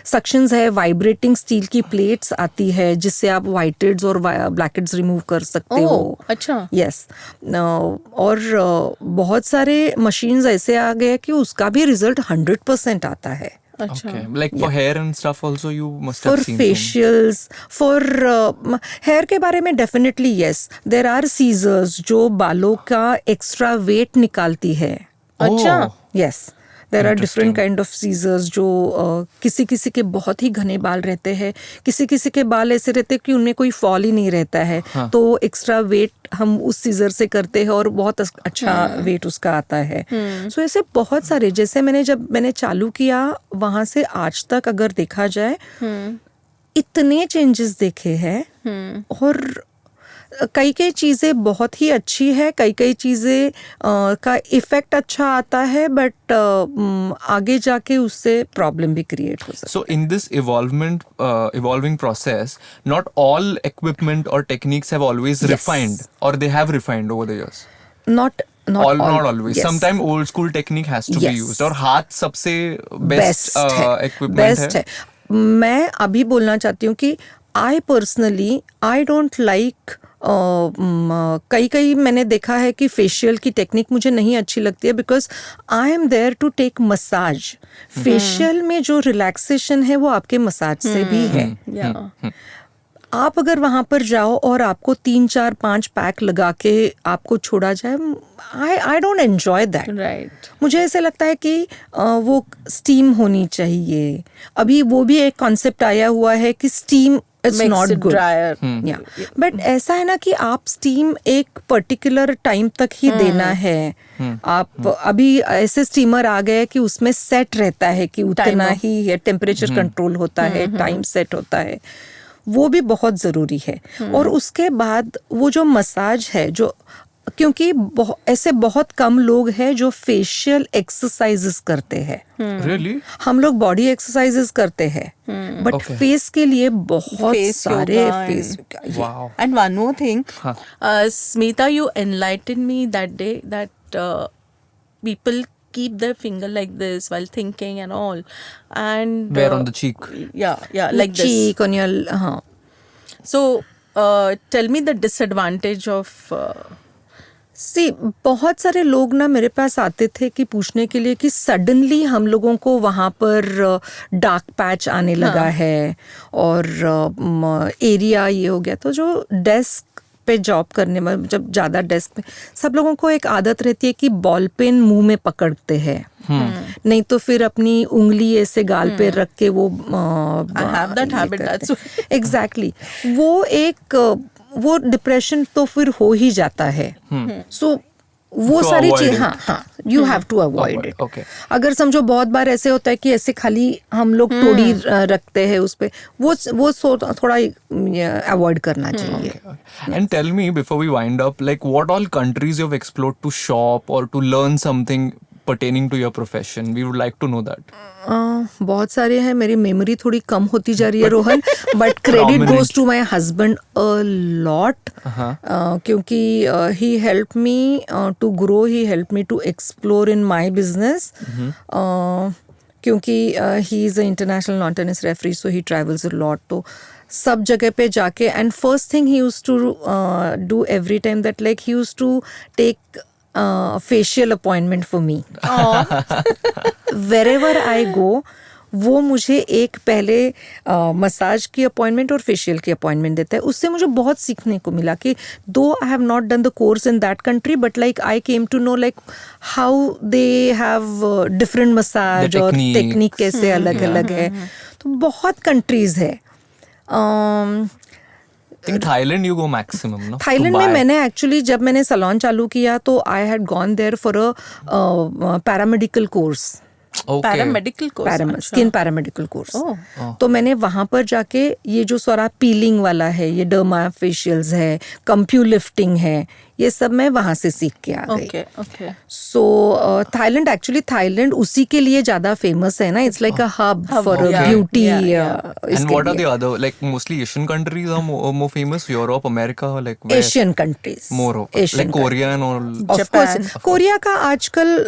suctions है, vibrating steel की plates आती है जिससे आप whiteheads और blackheads remove कर सकते हो. अच्छा. Yes. और बहुत सारे machines ऐसे आ गए कि उसका भी result 100% आता है. अच्छा. okay. Like for hair and stuff also, you must For have seen. facials, for hair के बारे में definitely yes. There are scissors जो बालों का extra weight निकालती है. अच्छा. Yes. There are different kind of scissors जो किसी किसी के बहुत ही घने बाल रहते हैं, किसी किसी के बाल ऐसे रहते हैं कि उनमें कोई फॉल ही नहीं रहता है. तो एक्स्ट्रा वेट हम उस सीजर से करते हैं और बहुत अच्छा वेट उसका आता है. सो ऐसे बहुत सारे, जैसे जब मैंने चालू किया वहां से आज तक अगर देखा जाए इतने चेंजेस देखे हैं. और कई चीज़ें बहुत ही अच्छी है, कई चीज़ें का इफेक्ट अच्छा आता है, बट आगे जाके उससे प्रॉब्लम भी क्रिएट हो सकता है. So in this evolving process, not all equipment or techniques have always refined, or they have refined over the years. Not Not always. yes. Sometimes old school technique has to be Yes. used. और हाथ सबसे best equipment best है. मैं अभी बोलना चाहती हूँ कि I personally I don't like कई मैंने देखा है कि फेशियल की टेक्निक मुझे नहीं अच्छी लगती है, because I am there to take massage. Facial में जो रिलैक्सेशन है वो आपके मसाज से भी है. Yeah. आप अगर वहां पर जाओ और आपको 3 4 5 पैक लगा के आपको छोड़ा जाए, I don't enjoy that. Right. मुझे ऐसे लगता है कि वो स्टीम होनी चाहिए. अभी वो भी एक कॉन्सेप्ट आया हुआ है कि steam it's Makes not it good. drier. या बट ऐसा है ना कि आप स्टीम एक पर्टिकुलर टाइम तक ही देना है. आप अभी ऐसे स्टीमर आ गए कि उसमें सेट रहता है कि उतना Timer. ही है, टेम्परेचर कंट्रोल होता है, टाइम सेट होता है. वो भी बहुत ज़रूरी है. और उसके बाद वो जो मसाज है, जो क्योंकि ऐसे बहुत कम लोग हैं जो फेशियल एक्सरसाइजेस करते हैं. Really? हम लोग बॉडी एक्सरसाइजेस करते हैं, बट Okay. फेस के लिए बहुत Face सारे yoga and- face. Wow. And one more thing, Smita, you enlightened me that day that people keep their finger like this while thinking and all, and Where on the cheek? yeah, like this. Cheek on your. हाँ. So tell me the disadvantage of सी बहुत सारे लोग ना मेरे पास आते थे कि पूछने के लिए कि सडनली हम लोगों को वहाँ पर डार्क पैच आने लगा है और एरिया ये हो गया. तो जो डेस्क पे जॉब करने में, जब ज़्यादा डेस्क पे, सब लोगों को एक आदत रहती है कि बॉल पेन मुंह में पकड़ते हैं, नहीं तो फिर अपनी उंगली ऐसे गाल पे रख के वो I have that habit, that's why. Exactly. वो डिप्रेशन तो फिर हो ही जाता है. सो वो To सारी avoid चीज, it. हाँ, you have to avoid Avoid, it. okay. अगर समझो बहुत बार ऐसे होता है कि ऐसे खाली हम लोग टोड़ी रखते हैं उस पे, वो थोड़ा अवॉइड करना चाहिए. And tell me, before we wind up, like what all countries you've explored to shop or to learn something pertaining to your profession? We would like to know that. बहुत सारे हैं. मेरी मेमोरी थोड़ी कम होती जा रही है Rohan, but credit Prominent. Goes to my husband a lot, क्योंकि he help me to grow, he help me to explore in my business. क्योंकि he is a international lawn tennis referee, so he travels a lot. तो सब जगह पे जाके, and first thing he used to do every time that, like he used to take facial appointment for me. Wherever I go, वो मुझे एक पहले massage की अपॉइंटमेंट और फेशियल की अपॉइंटमेंट देता है. उससे मुझे बहुत सीखने को मिला कि though I have not done the course in that country, but like I came to know like how they have different massage और techniques. टेक्निक कैसे अलग अलग है. तो बहुत कंट्रीज है. I think Thailand you go maximum, no? Thailand में Dubai. मैंने एक्चुअली, जब मैंने सलोन चालू किया तो I had gone there for a paramedical course. Paramedical course, skin paramedical course. Oh. तो मैंने वहां पर जाके ये जो सारा पीलिंग वाला है, ये डर्मा फेशियल्स है, कंप्यू लिफ्टिंग है, ये सब मैं वहां से सीख के आ गई। Okay okay. सो थाईलैंड उसी के लिए ज्यादा फेमस है ना, it's like a hub for yeah, beauty. And what are the other, like mostly Asian countries are more famous? Europe, America, like where? Asian countries, More of like Korea and all. Of course Korea का आजकल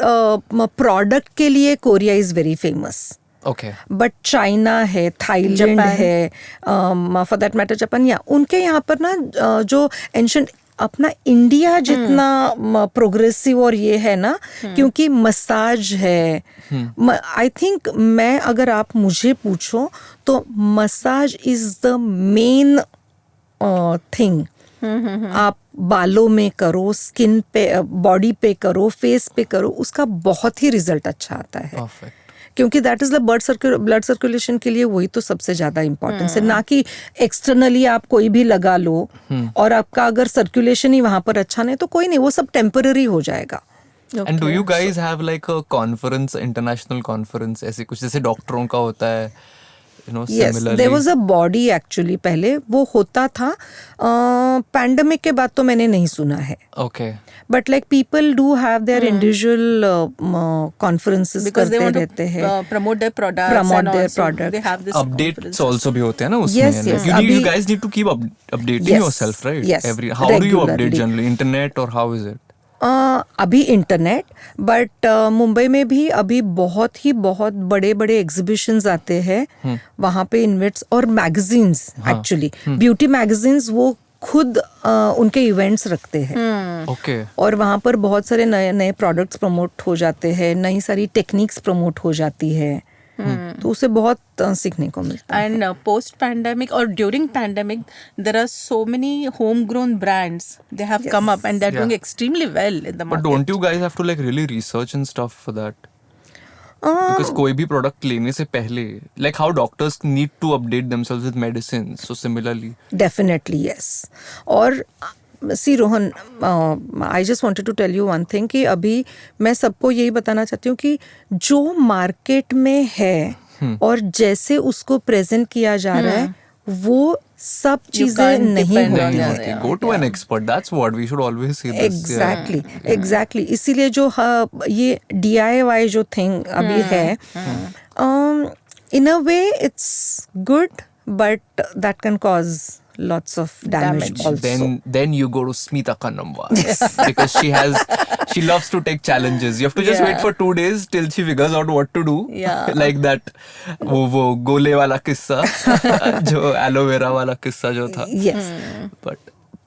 product के लिए Korea is very famous, Okay. But China है, Thailand Japan. है, for that matter Japan, या उनके यहाँ पर ना जो एंशंट अपना इंडिया जितना प्रोग्रेसिव और ये है ना, क्योंकि मसाज है। आई थिंक मैं अगर आप मुझे पूछो तो massage is the main thing. आप बालों में करो, स्किन पे, बॉडी पे करो, फेस पे करो, उसका बहुत ही रिजल्ट अच्छा आता है। Perfect. क्योंकि that is the blood circulation के लिए वही तो सबसे ज्यादा इम्पोर्टेंस है, ना कि एक्सटर्नली आप कोई भी लगा लो और आपका अगर सर्कुलेशन ही वहां पर अच्छा नहीं तो कोई नहीं, वो सब टेम्पररी हो जाएगा। And do you guys have like a conference, international conference, ऐसे कुछ जैसे डॉक्टरों का होता है, you know, yes, similarly? There was a body actually, पहले वो होता था, पैंडेमिक के बाद तो मैंने नहीं सुना है, Okay. But like people do have their individual conferences Because they करते want रहते to हैं, promote their products, Promote and their also product. they have this Updates conference. also भी होते हैं ना उसमें, Yes, like, yes, you अभी- guys need to keep updating Yes, yourself, right? yes, How do you update regularly. generally? Internet or how is it? अभी internet, but Mumbai में भी अभी बहुत बड़े बड़े एग्जीबिशंस आते हैं वहाँ पे, इन्वेट्स और मैगजीन्स, एक्चुअली ब्यूटी मैगजीन्स वो खुद उनके इवेंट्स रखते हैं। Okay. और वहाँ पर बहुत सारे नए नए प्रोडक्ट्स प्रमोट हो जाते हैं, नई सारी टेक्निक्स प्रमोट हो जाती है, तो उसे बहुत सीखने को मिलता है। And post pandemic or during pandemic, there are so many homegrown brands. They have come up and they're Yeah. doing extremely well in the But market. don't you guys have to like really research and stuff for that? Because कोई भी product लेने से पहले, like how doctors need to update themselves with medicines, so similarly. Definitely yes. और see Rohan, I just wanted to tell you one thing कि अभी मैं सबको यही बताना चाहती हूँ कि जो मार्केट में है और जैसे उसको प्रेजेंट किया जा रहा है वो सब चीजें can't नहीं depend on होती that, हैं। yeah. Go to an expert. That's what we should always say. This. Yeah. Exactly इसीलिए जो ये DIY जो थिंग अभी है, in a way it's good, but that can cause lots of damage Damage. also. Then you go to Smita Kanamba because she loves to take challenges. You have to just Yeah. wait for 2 days till she figures out what to do. Yeah. Like that वो गोले वाला किस्सा जो aloe vera वाला किस्सा जो था. Yes.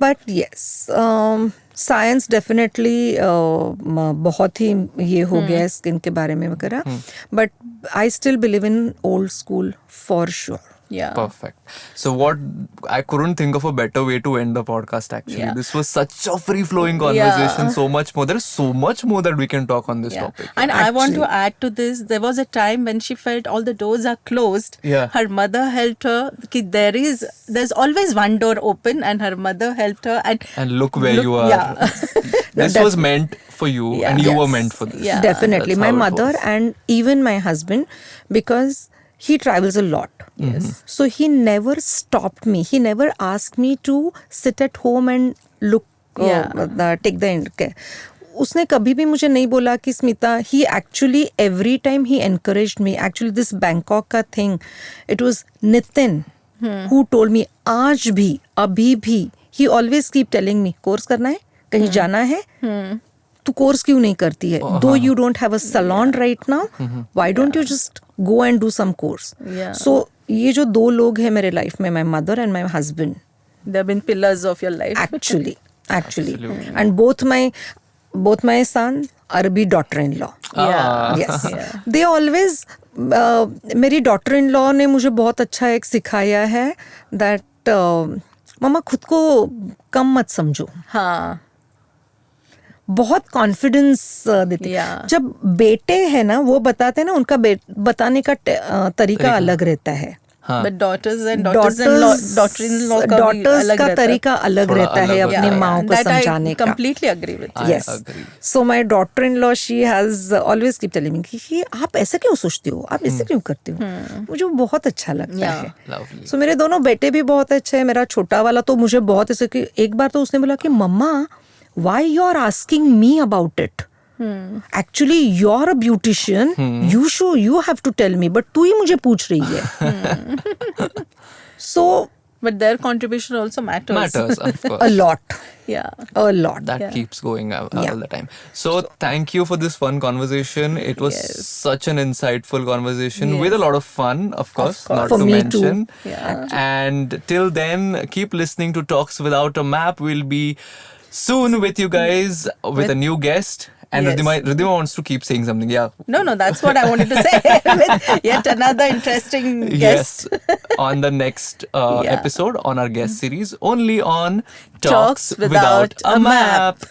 But yes, science definitely बहुत ही ये हो गया है स्किन के बारे में वगैरह, but I still believe in old school for sure. Yeah. perfect. So what, I couldn't think of a better way to end the podcast actually. Yeah. This was such a free flowing conversation. Yeah. So much more. There is so much more that we can talk on this Yeah. topic. And I want to Actually. add to this, there was a time when she felt all the doors are closed. Yeah. Her mother helped her. Ki there's always one door open, and her mother helped her. And look where you are. Yeah. This was meant for you, Yeah. and you were Yes. meant for this. Yeah. Definitely. That's My how it mother was. and even my husband, because he travels a lot. Yes. So he never stopped me. He never asked me to sit at home and look, take the end care. उसने कभी भी मुझे नहीं बोला कि Smita, he actually every time he encouraged me. Actually this Bangkok का thing, it was Nitin who told me, आज भी, अभी भी, he always keep telling me, course करना है, कहीं जाना है, तू कोर्स क्यों नहीं करती है? Though you don't have a salon right now, why don't you just go and do some course? Yeah. So ये जो दो लोग हैं मेरे लाइफ में, my mother and my husband, They've been pillars of your life. actually and both my son are be daughter-in-law. Yeah. Yes. Yeah. They always मेरी daughter in law ने मुझे बहुत अच्छा एक सिखाया है दैट मम्मा खुद को कम मत समझो, हाँ. बहुत कॉन्फिडेंस देती है। Yeah. जब बेटे हैं ना वो बताते हैं ना, उनका बताने का तरीका अलग रहता है। हाँ. But daughter-in-law का भी daughters अलग का रहता है. तरीका अलग थोड़ा रहता है अलग अपने होता है. माओ को That समझाने I का. completely agree with you. I Yes. agree. So my daughter-in-law, she has always keep telling me कि ये आप ऐसे क्यों सोचते हो, आप ऐसे क्यों करते हो. मुझे वो बहुत अच्छा लगता Yeah. है. Lovely. So मेरे दोनों बेटे भी बहुत अच्छे हैं. मेरा छोटा वाला तो मुझे बहुत ऐसे कि एक बार तो उसने बोला कि मम्मा why you are asking me about it. Actually you're a beautician. You have to tell me. But तू ही मुझे पूछ रही है. So But their contribution also matters. Matters, of course. a lot. Yeah. A lot. That Yeah. keeps going all Yeah. the time. So thank you for this fun conversation. It was Yes. such an insightful conversation Yes. with a lot of fun, of course, course. not For to me too. mention. Yeah. And till then, keep listening to Talks Without a Map. We'll be soon with you guys with a new guest. And Yes. Ridhima wants to keep saying something. Yeah. No, that's what I wanted to say. With yet another interesting guest. Yes, on the next Yeah. episode on our guest series, only on Talks Without a Map.